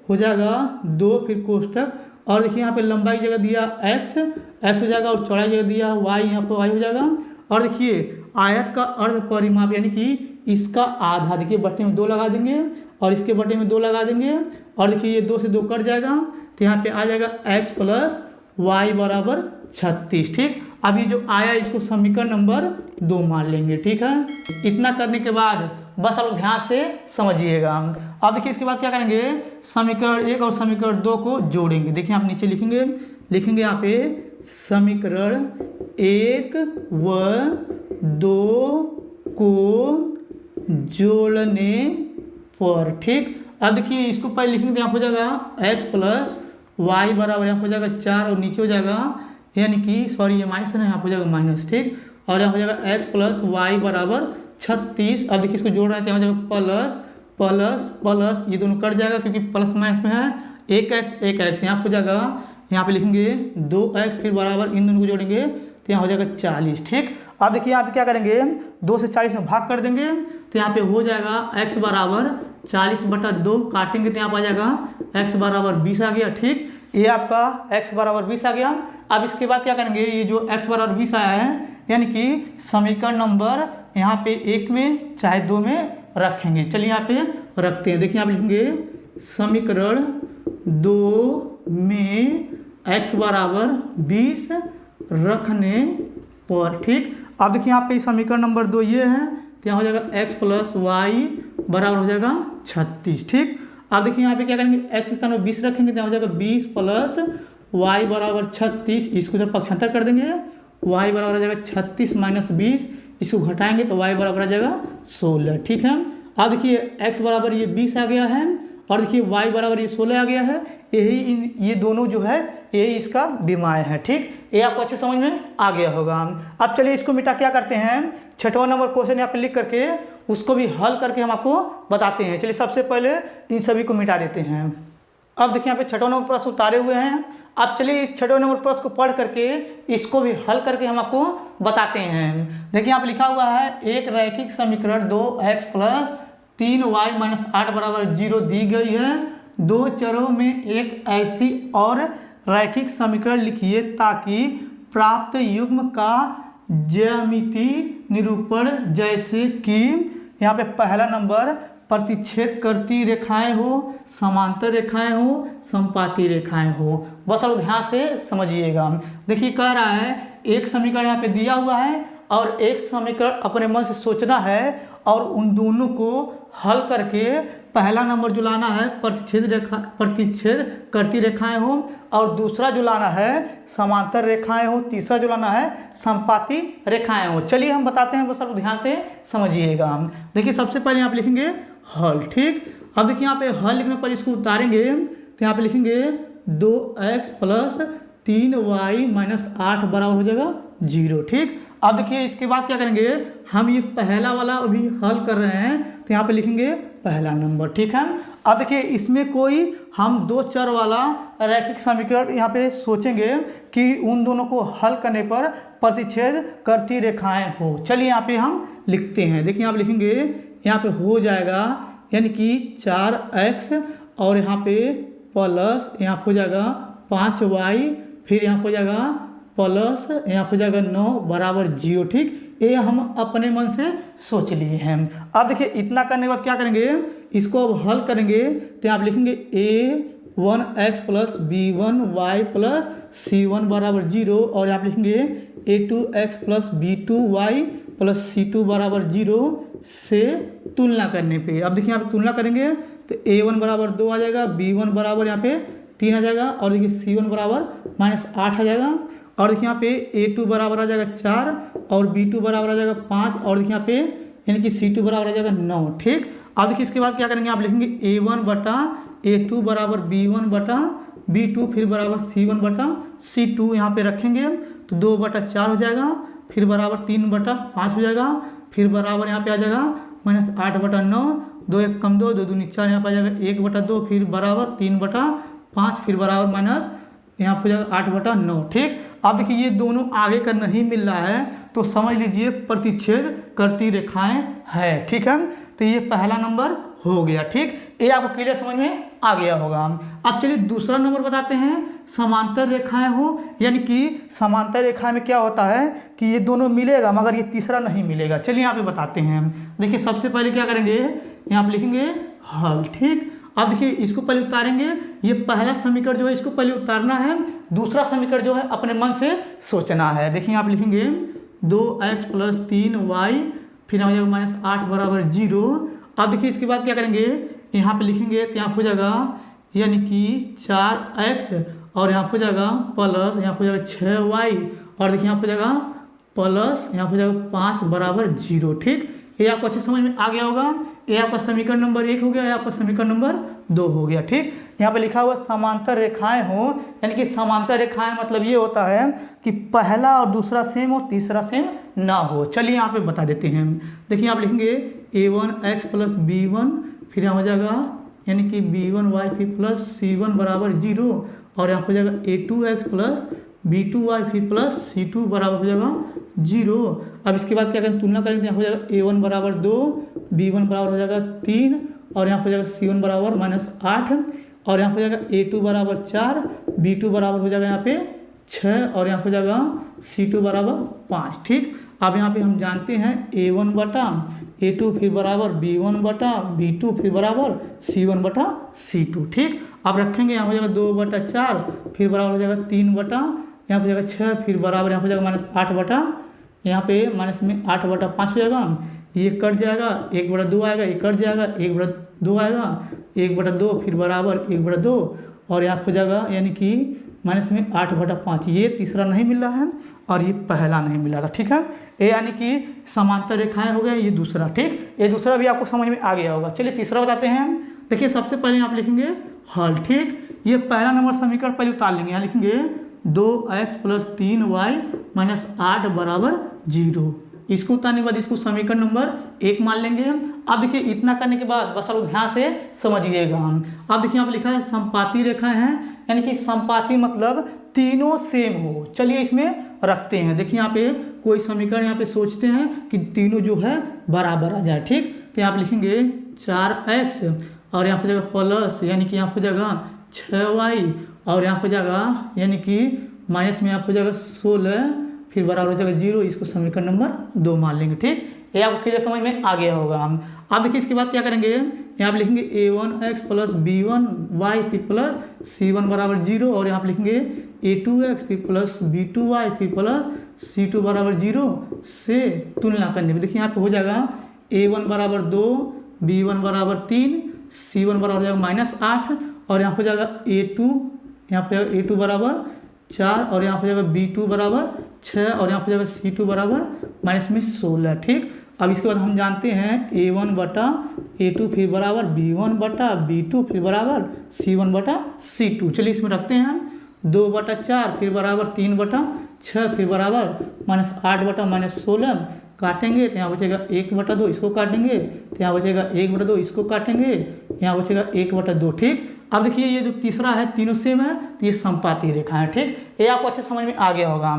हो जाएगा 2 फिर कोष्ठक और देखिए यहाँ पे लंबाई जगह दिया x हो जाएगा और चौड़ाई जगह दिया y, यहाँ पे y हो जाएगा। और देखिए आयत का अर्ध परिमाप यानी कि इसका आधा, देखिए बट्टे में 2 लगा देंगे और इसके बट्टे में 2 लगा देंगे और देखिए ये 2 से 2 कट जाएगा, तो यहाँ पे आ जाएगा x प्लस वाई बराबर 36। ठीक, अब ये जो आया इसको समीकरण नंबर 2 मान लेंगे। ठीक है, इतना करने के बाद बस आप ध्यान से समझिएगा। अब देखिए इसके बाद क्या करेंगे, समीकरण 1 और समीकरण 2 को जोड़ेंगे। देखिए आप नीचे लिखेंगे यहाँ पे समीकरण 1 व 2 को जोड़ने पर। ठीक, अब देखिए इसको पहले लिखेंगे तो यहाँ हो जाएगा x प्लस वाई बराबर यहाँ हो जाएगा 4 और नीचे हो जाएगा यानी कि सॉरी ये माइनस है ना, यहाँ हो जाएगा माइनस। ठीक, और यहाँ हो जाएगा x प्लस वाई बराबर 36। अब देखिए इसको जोड़ रहे हैं तो यहाँ हो जाएगा प्लस प्लस प्लस, ये दोनों कट जाएगा क्योंकि प्लस माइनस में है 1x यहाँ हो जाएगा, यहाँ पे लिखेंगे 2x फिर बराबर इन दोनों को जोड़ेंगे तो यहाँ हो जाएगा 40। ठीक, अब देखिए यहाँ पे क्या करेंगे 2 से 40 में भाग कर देंगे तो यहाँ पे हो जाएगा x बराबर 40/2 काटेंगे तो यहाँ पर आ जाएगा x बराबर 20 आ गया। ठीक, ये आपका x बराबर 20 आ गया। अब इसके बाद क्या करेंगे, ये जो x बराबर 20 आया है यानी कि समीकरण नंबर यहाँ पे 1 में चाहे 2 में रखेंगे। चलिए यहाँ पे रखते हैं। देखिए आप लिखेंगे समीकरण 2 में x बराबर 20 रखने पर। ठीक, अब देखिए यहाँ पे समीकरण नंबर 2 ये है तो यहाँ हो जाएगा x प्लस वाई बराबर हो जाएगा 36। ठीक, अब देखिए यहाँ पे क्या करेंगे x के स्थान में 20 रखेंगे तो यहाँ हो जाएगा 20 प्लस वाई बराबर 36, इसको जब पक्षांतर कर देंगे y बराबर आ जाएगा 36 माइनस 20, इसको घटाएंगे तो y बराबर आ जाएगा 16। ठीक है, अब देखिए x बराबर ये 20 आ गया है और देखिए y बराबर ये 16 आ गया है, यही ये दोनों जो है यही इसका विमाएँ है। ठीक, ये आपको अच्छे समझ में आ गया होगा। अब चलिए इसको मिटा क्या करते हैं, 6वां नंबर क्वेश्चन यहाँ पे लिख करके उसको भी हल करके हम आपको बताते हैं। चलिए सबसे पहले इन सभी को मिटा देते हैं। अब देखिए यहाँ पे 6वां नंबर प्रश्न उतारे हुए हैं। अब चलिए इस 6वें नंबर प्रश्न को पढ़ करके इसको भी हल करके हम आपको बताते हैं। देखिए यहाँ पे लिखा हुआ है एक रैखिक समीकरण 2x + 3y - 8 = 0 दी गई है। दो चरों में एक ऐसी और रैखिक समीकरण लिखिए ताकि प्राप्त युग्म का ज्यामितीय निरूपण जैसे कि यहाँ पे पहला नंबर प्रतिच्छेद करती रेखाएं हो, समांतर रेखाएं हो, संपाती रेखाएं हो। बस आप ध्यान से समझिएगा। देखिए कह रहा है एक समीकरण यहाँ पे दिया हुआ है और एक समीकरण अपने मन से सोचना है और उन दोनों को हल करके पहला नंबर जो लाना है प्रतिच्छेद करती रेखाएं हो और दूसरा जो लाना है समांतर रेखाएं हो, तीसरा जो लाना है संपाती रेखाएं हो। चलिए हम बताते हैं, बस आप ध्यान से समझिएगा। देखिए सबसे पहले यहाँ पे लिखेंगे हल। ठीक, अब देखिए यहाँ पे हल लिखने पर इसको उतारेंगे तो यहाँ पे लिखेंगे 2x + 3y - 8 बराबर हो जाएगा 0। ठीक, अब देखिए इसके बाद क्या करेंगे, हम ये पहला वाला अभी हल कर रहे हैं तो यहाँ पे लिखेंगे पहला नंबर। ठीक है, अब देखिए इसमें कोई हम दो चर वाला रैखिक समीकरण यहाँ पे सोचेंगे कि उन दोनों को हल करने पर प्रतिच्छेद करती रेखाएं हो। चलिए यहाँ पे हम लिखते हैं। देखिए यहाँ पे लिखेंगे, यहाँ पे हो जाएगा यानी कि 4x और यहाँ पे प्लस यहाँ पे हो जाएगा 5y, फिर यहाँ पे हो जाएगा प्लस यहाँ पे हो जाएगा 9 बराबर 0। ठीक, ये हम अपने मन से सोच लिए हैं। अब देखिए इतना करने के बाद क्या करेंगे, इसको अब हल करेंगे तो यहाँ पे लिखेंगे a1x + b1y + c1 बराबर 0 और यहाँ पे लिखेंगे a2x + b2y + c2 बराबर 0 से तुलना करने पे। अब देखिए यहाँ पे तुलना करेंगे तो a1 बराबर 2 आ जाएगा, b1 बराबर यहाँ पे 3 आ जाएगा और देखिए c1 बराबर -8 आ जाएगा और देखिए यहाँ पे a2 बराबर आ जाएगा 4 और b2 बराबर आ जाएगा 5 और देखिए यहाँ पे यानी कि c2 बराबर आ जाएगा 9। ठीक, अब देखिए इसके बाद क्या करेंगे, आप लिखेंगे a1 बटा a2 बराबर b1 बटा b2 फिर बराबर c1 बटा c2 यहाँ पे रखेंगे तो 2 बटा 4 हो जाएगा, फिर बराबर 3 बटा 5 हो जाएगा, फिर बराबर यहाँ पे आ जाएगा -8 बटा 9, 2 1 कम 2, 2 दूनी 4 यहाँ पे आ जाएगा 1 बटा 2, फिर बराबर 3 बटा 5, फिर बराबर माइनस यहाँ पे हो जाएगा 8 बटा 9। ठीक, अब देखिए ये दोनों आगे का नहीं मिल रहा है तो समझ लीजिए प्रतिच्छेद करती रेखाएं है। ठीक है, तो ये पहला नंबर हो गया। ठीक, ये आपको क्लियर समझ में आ गया होगा। अब चलिए दूसरा नंबर बताते हैं, समांतर रेखाएं हो, यानी कि समांतर रेखाएं में क्या होता है कि ये दोनों मिलेगा मगर ये तीसरा नहीं मिलेगा। चलिए यहाँ पे बताते हैं। देखिए सबसे पहले क्या करेंगे, यहाँ पे लिखेंगे हल। ठीक, अब देखिए इसको पहले उतारेंगे, ये पहला समीकरण जो है इसको पहले उतारना है, दूसरा समीकरण जो है अपने मन से सोचना है। देखिए आप लिखेंगे 2x + 3y फिर हो जाएगा -8 बराबर 0। अब देखिए इसके बाद क्या करेंगे, यहाँ पे लिखेंगे तो यहाँ हो जाएगा यानी कि 4x और यहाँ हो जाएगा प्लस यहाँ हो जाएगा 6y और देखिए यहाँ हो जाएगा प्लस यहाँ हो जाएगा 5 बराबर 0। ठीक, ये आपको अच्छे समझ में आ गया होगा। ये आपका समीकरण नंबर 1 हो गया, ये आपका समीकरण नंबर 2 हो गया। ठीक, यहाँ पे लिखा हुआ समांतर रेखाएं हो, यानी कि समांतर रेखाएं मतलब ये होता है कि पहला और दूसरा सेम हो, तीसरा सेम ना हो। चलिए यहाँ पे बता देते हैं। देखिए आप लिखेंगे a1x + b1 फिर यहाँ हो जाएगा यानी कि b1y फिर प्लस c1 बराबर 0 और यहाँ हो जाएगा a2x + b2y फिर प्लस c2 बराबर हो जाएगा 0। अब इसके बाद क्या करें, तुलना करेंगे, यहाँ हो जाएगा a1 बराबर 2, b1 बराबर हो जाएगा 3 और यहाँ हो जाएगा c1 बराबर -8 और यहाँ हो जाएगा a2 बराबर 4, b2 बराबर हो जाएगा यहाँ पे 6 और यहाँ हो जाएगा c2 बराबर 5। ठीक, अब यहाँ पे हम जानते हैं a1 बटा a2 फिर बराबर b1 बटा b2 फिर बराबर c1 बटा c2। ठीक, अब रखेंगे, यहाँ हो जाएगा 2 बटा 4 फिर बराबर हो जाएगा 3 बटा यहाँ हो जाएगा 6 फिर बराबर यहाँ हो जाएगा -8 बटा यहाँ पे -8 बटा 5 हो जाएगा, ये कट जाएगा, 1 बटा 2 आएगा, ये कट जाएगा, 1 बटा 2 आएगा, 1 बटा 2 फिर बराबर 1 बटा 2 और यहाँ हो जाएगा यानी कि -8 बटा 5। ये तीसरा नहीं मिल रहा है और ये पहला नहीं मिल रहा था। ठीक है, ये यानी कि समांतर रेखाएं हो गए, ये दूसरा। ठीक, ये दूसरा भी आपको समझ में आ गया होगा। चलिए तीसरा बताते हैं। देखिए सबसे पहले आप लिखेंगे हल, ठीक। ये पहला नंबर समीकरण पहले उतार लेंगे, यहाँ लिखेंगे 2x + 3y - 8 = 0। इसको उतारने के बाद इसको समीकरण नंबर 1 मान लेंगे। अब देखिए इतना करने के बाद बस आप ध्यान से समझिएगा। अब देखिए यहाँ पे लिखा है संपाती रेखा है, यानी कि संपाती मतलब तीनों सेम हो। चलिए इसमें रखते हैं। देखिए यहाँ पे कोई समीकरण यहाँ पे सोचते हैं कि तीनों जो है बराबर आ जाए, ठीक। तो यहाँ पे लिखेंगे 4x और यहाँ पे जगह प्लस, यानी कि यहाँ पे जगह 6y और यहाँ पे जगह यानी कि माइनस में यहाँ पे जगह 16 फिर बराबर हो जाएगा 0। इसको समीकरण नंबर 2 मान लेंगे, ठीक। ये आपको क्लियर समझ में आ गया होगा। अब देखिए इसके बाद क्या करेंगे, यहाँ पे लिखेंगे a1x + b1y फिर प्लस c1 = 0 और यहाँ पे लिखेंगे a2x फिर प्लस b2y फिर प्लस c2 = 0 से तुलना करने में देखिए यहाँ पे हो जाएगा a1 = 2, b1 = 3, c1 बराबर हो जाएगा -8 और यहाँ पे जाएगा a2, यहाँ पे जाएगा a2 = 4 और यहाँ पे जाएगा b2 = 6 और यहाँ पे जाएगा c2 = -16, ठीक। अब इसके बाद हम जानते हैं a1 बटा a2 फिर बराबर b1 बटा b2 फिर बराबर c1 बटा c2। चलिए इसमें रखते हैं 2/4 फिर बराबर 3/6 फिर बराबर -8 बटा -16 काटेंगे तो यहाँ बचेगा 1/2, इसको काटेंगे तो यहाँ बचेगा 1/2, इसको काटेंगे यहाँ बचेगा 1/2, ठीक। अब देखिए ये जो तीसरा है तीनों सेम है तो ये संपाती रेखा है, ठीक। ये आपको अच्छे समझ में आ गया होगा।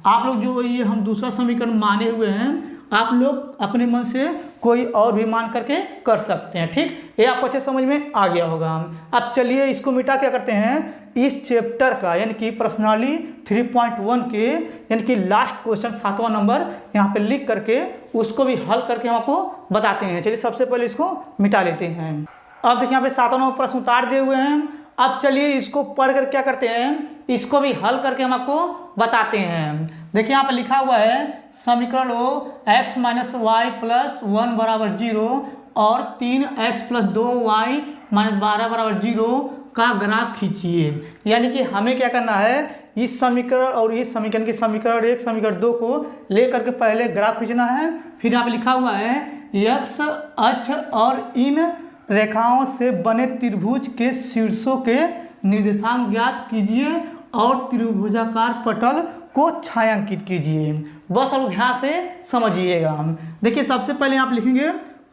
आप लोग जो ये हम दूसरा समीकरण माने हुए हैं आप लोग अपने मन से कोई और भी मान करके कर सकते हैं, ठीक। ये आपको अच्छे समझ में आ गया होगा। अब चलिए इसको मिटा क्या करते हैं, इस चैप्टर का यानी कि प्रश्नावली 3.1 के यानी कि लास्ट क्वेश्चन 7वां नंबर यहाँ पे लिख करके उसको भी हल करके हम आपको बताते हैं। चलिए सबसे पहले इसको मिटा लेते हैं। अब देखिए यहाँ पे 7वां नंबर प्रश्न उतार दिए हुए हैं। अब चलिए इसको पढ़ कर क्या करते हैं, इसको भी हल करके हम आपको बताते हैं। देखिए यहाँ पे लिखा हुआ है समीकरण x - y + 1 = 0 और 3x + 2y - 12 = 0 का ग्राफ खींचिए। यानी कि हमें क्या करना है, इस समीकरण और इस समीकरण के समीकरण 1 समीकरण 2 को लेकर के पहले ग्राफ खींचना है। फिर यहाँ पे लिखा हुआ है x अक्ष और इन रेखाओं से बने त्रिभुज के शीर्षों के निर्देशांक ज्ञात कीजिए और त्रिभुजाकार पटल को छायांकित कीजिए। बस अब ध्यान से समझिएगा। देखिए सबसे पहले आप लिखेंगे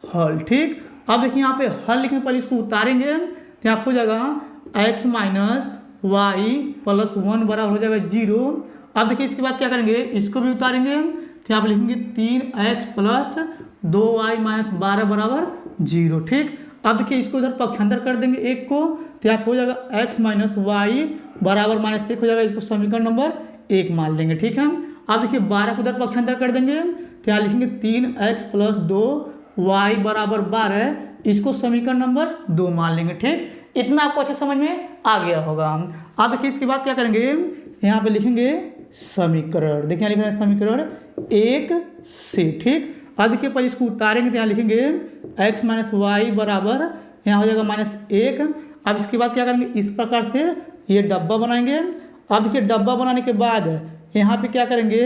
हल, ठीक। अब देखिए यहाँ पे हल लिखने पर इसको उतारेंगे तो आपको हो जाएगा x - y + 1 बराबर हो जाएगा 0। अब देखिए इसके बाद क्या करेंगे, इसको भी उतारेंगे तो यहाँ पे लिखेंगे 3x + 2y - 12 बराबर 0, ठीक। अब देखिए इसको उधर पक्षांतर कर देंगे एक को तो यहाँ हो जाएगा x - y बराबर -1 हो जाएगा। इसको समीकरण नंबर 1 मान लेंगे, ठीक है। अब देखिए 12 को उधर पक्षांतर कर देंगे तो यहाँ लिखेंगे 3x + 2y बराबर 12, इसको समीकरण नंबर 2 मान लेंगे, ठीक। इतना आपको अच्छे समझ में आ गया होगा। अब देखिए इसके बाद क्या करेंगे, यहाँ पे लिखेंगे समीकरण। देखिए यहाँ लिख रहे हैं समीकरण 1 से, ठीक। अब देखिए पहले इसको उतारेंगे तो यहाँ लिखेंगे x - y बराबर यहाँ हो जाएगा -1। अब इसके बाद क्या करेंगे, इस प्रकार से ये डब्बा बनाएंगे। अब देखिए डब्बा बनाने के बाद यहाँ पे क्या करेंगे,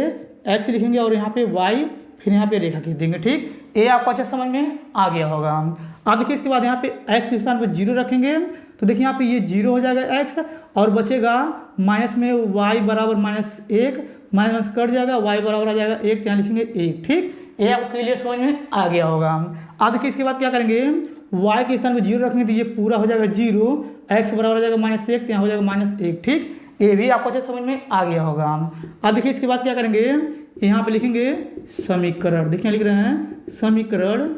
x लिखेंगे और यहाँ पे y फिर यहाँ पे रेखा खींच देंगे, ठीक। ये आपको अच्छे समझ में आ गया होगा। अब देखिए इसके बाद यहाँ पे x के स्थान पर 0 रखेंगे तो देखिए यहाँ पे ये 0 हो जाएगा x और बचेगा माइनस में y बराबर -1, माइनस कट जाएगा, y बराबर आ जाएगा 1, यहाँ लिखेंगे 1, ठीक। ये आपको क्लियर समझ में आ गया होगा। अब देखिए इसके बाद क्या करेंगे, y के स्थान पर 0 रखेंगे तो ये पूरा हो जाएगा 0, x बराबर हो जाएगा -1 तो यहाँ हो जाएगा -1, ठीक। ये भी आपको अच्छे समझ में आ गया होगा। अब देखिए इसके बाद क्या करेंगे, यहाँ पे लिखेंगे समीकरण। देखिए लिख रहे हैं समीकरण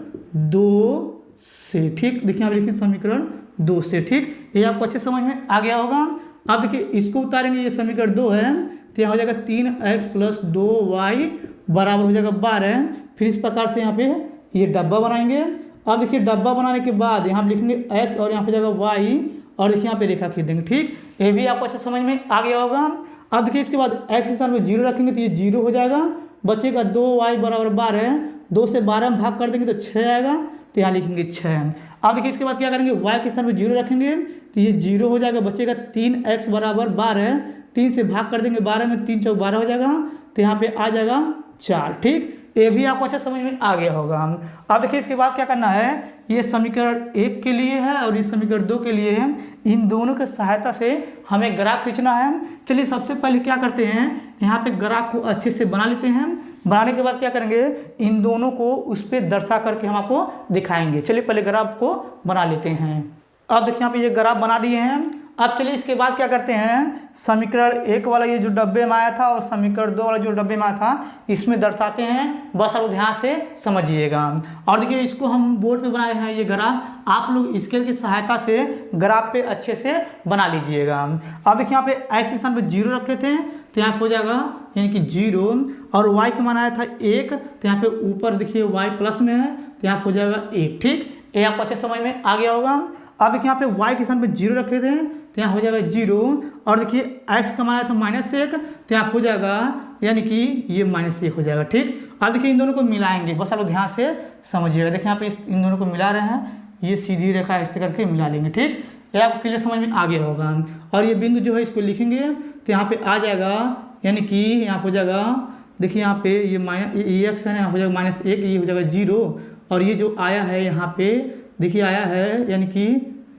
2 से, ठीक। देखिए यहाँ पे लिखेंगे समीकरण 2 से, ठीक। ये आपको अच्छे समझ में आ गया होगा। अब देखिए इसको उतारेंगे, ये समीकरण 2 है तो यहाँ हो जाएगा 3x + 2y बराबर हो जाएगा 12। फिर इस प्रकार से यहाँ पे ये डब्बा बनाएंगे। अब देखिए डब्बा बनाने के बाद यहाँ पे लिखेंगे x और यहाँ पे जाएगा y और देखिए यहाँ पे रेखा खींच देंगे, ठीक। ये भी आपको अच्छे समझ में आ गया होगा। अब देखिए इसके बाद x के स्थान पे 0 रखेंगे तो ये 0 हो जाएगा, बचेगा 2y बराबर 12, 2 से 12 में भाग कर देंगे तो 6 आएगा तो यहाँ लिखेंगे 6। अब देखिए इसके बाद क्या करेंगे, y के स्थान पे 0 रखेंगे तो ये 0 हो जाएगा, बचेगा 3x बराबर 12, 3 से भाग कर देंगे 12 में 3 × 4 = 12 हो जाएगा तो यहाँ पे आ जाएगा 4, ठीक। ये भी आपको अच्छा समझ में आ गया होगा। अब देखिए इसके बाद क्या करना है, ये समीकरण 1 के लिए है और ये समीकरण 2 के लिए है। इन दोनों की सहायता से हमें ग्राफ खींचना है। चलिए सबसे पहले क्या करते हैं, यहाँ पे ग्राफ को अच्छे से बना लेते हैं। बनाने के बाद क्या करेंगे, इन दोनों को उस पर दर्शा करके हम आपको दिखाएंगे। चलिए पहले ग्राफ को बना लेते हैं। अब देखिए यहाँ पे ये ग्राफ बना दिए हैं। अब चलिए इसके बाद क्या करते हैं, समीकरण 1 वाला ये जो डब्बे में आया था और समीकरण 2 वाला जो डब्बे में आया था, इसमें दर्शाते हैं। बस आप ध्यान से समझिएगा। और देखिए इसको हम बोर्ड पे बनाए हैं ये ग्राफ, आप लोग स्केल की सहायता से ग्राफ पे अच्छे से बना लीजिएगा। अब देखिए यहाँ पे एक्स स्थान पे 0 रखे थे, तो यहाँ पे हो जाएगा यानी कि 0, और वाई का मान आया था 1, तो यहाँ पे ऊपर देखिए वाई प्लस में है, तो यहाँ पे हो जाएगा 1। ठीक, ये आपको अच्छे समझ में आ गया होगा। अब देखिए यहाँ पे y के स्थान पे 0 रखे थे, तो यहाँ हो जाएगा 0, और देखिए x का मान आया था -1, तो यहाँ हो जाएगा यानी कि ये -1 हो जाएगा। ठीक, अब देखिए इन दोनों को मिलाएंगे, बस आप लोग ध्यान से समझिएगा। देखिए यहाँ पे इन दोनों को मिला रहे हैं, ये सीधी रेखा ऐसे करके मिला लेंगे। ठीक, ये आपको क्लियर समझ में आ गया होगा। और ये बिंदु जो है इसको लिखेंगे, तो यहाँ पे आ जाएगा यानी कि यहाँ हो जाएगा, देखिए यहाँ पे ये x है ना, यहाँ हो जाएगा -1, ये हो जाएगा 0, और ये जो आया है यहाँ पे देखिए आया है यानी कि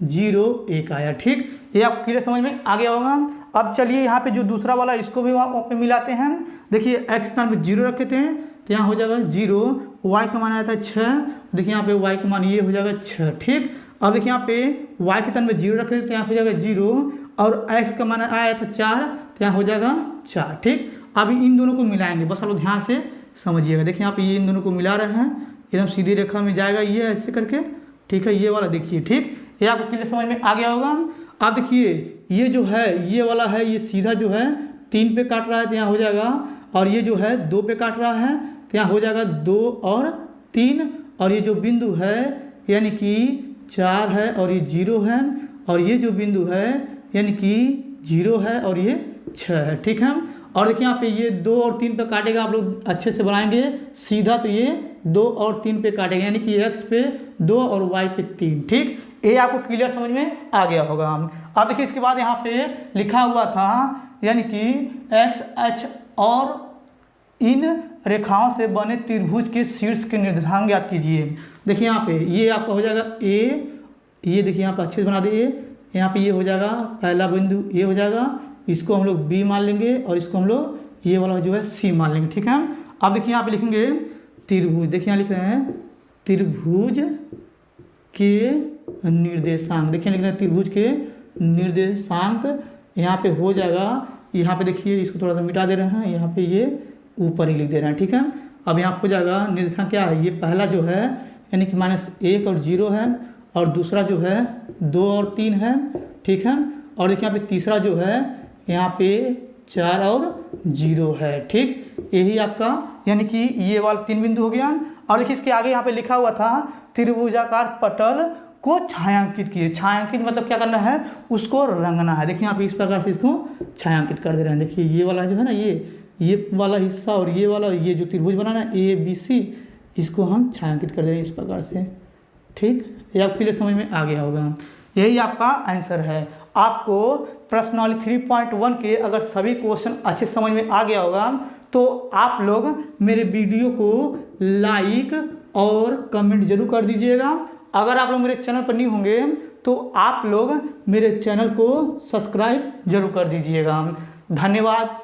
0 1 आया। ठीक, ये आपको क्लियर समझ में आ गया होगा। अब चलिए यहाँ पे जो दूसरा वाला इसको भी वहाँ पे मिलाते हैं। देखिए x स्थान पे 0 रखे थे, तो यहाँ हो जाएगा 0, y का मान आया था 6, देखिए यहाँ पे y का मान ये हो जाएगा 6। ठीक, अब देखिए यहाँ पे y के स्थान पे 0 रखे थे, तो यहाँ हो जाएगा 0, और x का मान आया था 4, तो यहाँ हो जाएगा 4। ठीक, अभी इन दोनों को मिलाएंगे, बस आप लोग ध्यान से समझिएगा। देखिए यहाँ पे ये इन दोनों को मिला रहे हैं, एकदम सीधी रेखा में जाएगा ये ऐसे करके। ठीक है, ये वाला देखिए। ठीक, ये आपको क्लियर समझ में आ गया होगा। अब देखिए ये जो है ये वाला है, ये सीधा जो है 3 पे काट रहा है, तो यहाँ हो जाएगा, और ये जो है 2 पे काट रहा है, तो यहाँ हो जाएगा 2 और 3, और ये जो बिंदु है यानी कि 4 है और ये 0 है, और ये जो बिंदु है यानी कि 0 है और ये 6 है। ठीक है, और देखिए यहाँ पे ये 2 और 3 पे काटेगा, आप लोग अच्छे से बनाएंगे सीधा, तो ये 2 और 3 पे काटेगा, यानी कि x पे 2 और y पे 3। ठीक, ये आपको क्लियर समझ में आ गया होगा। अब देखिए इसके बाद यहाँ पे लिखा हुआ था यानी कि x h और इन रेखाओं से बने त्रिभुज के शीर्ष के निर्देशांक ज्ञात कीजिए। देखिए यहाँ पे ये आपका हो जाएगा a, ये देखिए यहाँ पे अच्छे से बना दिए, यहाँ पे ये हो जाएगा पहला बिंदु, ये हो जाएगा, इसको हम लोग b मान लेंगे, और इसको हम लोग ये वाला जो है c मान लेंगे। ठीक है, अब देखिए यहाँ पे लिखेंगे त्रिभुज, देखिए यहाँ लिख रहे हैं त्रिभुज के निर्देशांक, देखिए लिख रहे हैं त्रिभुज के निर्देशांक, यहाँ पे हो जाएगा, यहाँ पे देखिए इसको थोड़ा सा मिटा दे रहे हैं, यहाँ पे ये ऊपर ही लिख दे रहे हैं। ठीक है, अब यहाँ हो जाएगा निर्देशांक क्या है, ये पहला जो है यानी कि -1 और 0 है, और दूसरा जो है 2 और 3 है। ठीक है, और देखिए यहाँ पे तीसरा जो है यहाँ पे 4 और 0 है। ठीक, यही आपका यानी कि ये वाला 3 बिंदु हो गया। और देखिए इसके आगे यहाँ पे लिखा हुआ था त्रिभुजाकार पटल को छायांकित किए। छायांकित मतलब क्या करना है, उसको रंगना है। देखिए यहाँ पे इस प्रकार से इसको छायांकित कर दे रहे हैं। देखिए ये वाला जो है ना, ये वाला हिस्सा और ये वाला, ये जो त्रिभुज बनाना है ABC, इसको हम छायांकित कर दे रहे हैं इस प्रकार से। ठीक, ये आपके लिए समझ में आ गया होगा। यही आपका आंसर है। आपको प्रश्नावली 3.1 के अगर सभी क्वेश्चन अच्छे समझ में आ गया होगा, तो आप लोग मेरे वीडियो को लाइक और कमेंट जरूर कर दीजिएगा। अगर आप लोग मेरे चैनल पर न्यू होंगे तो आप लोग मेरे चैनल को सब्सक्राइब जरूर कर दीजिएगा। धन्यवाद।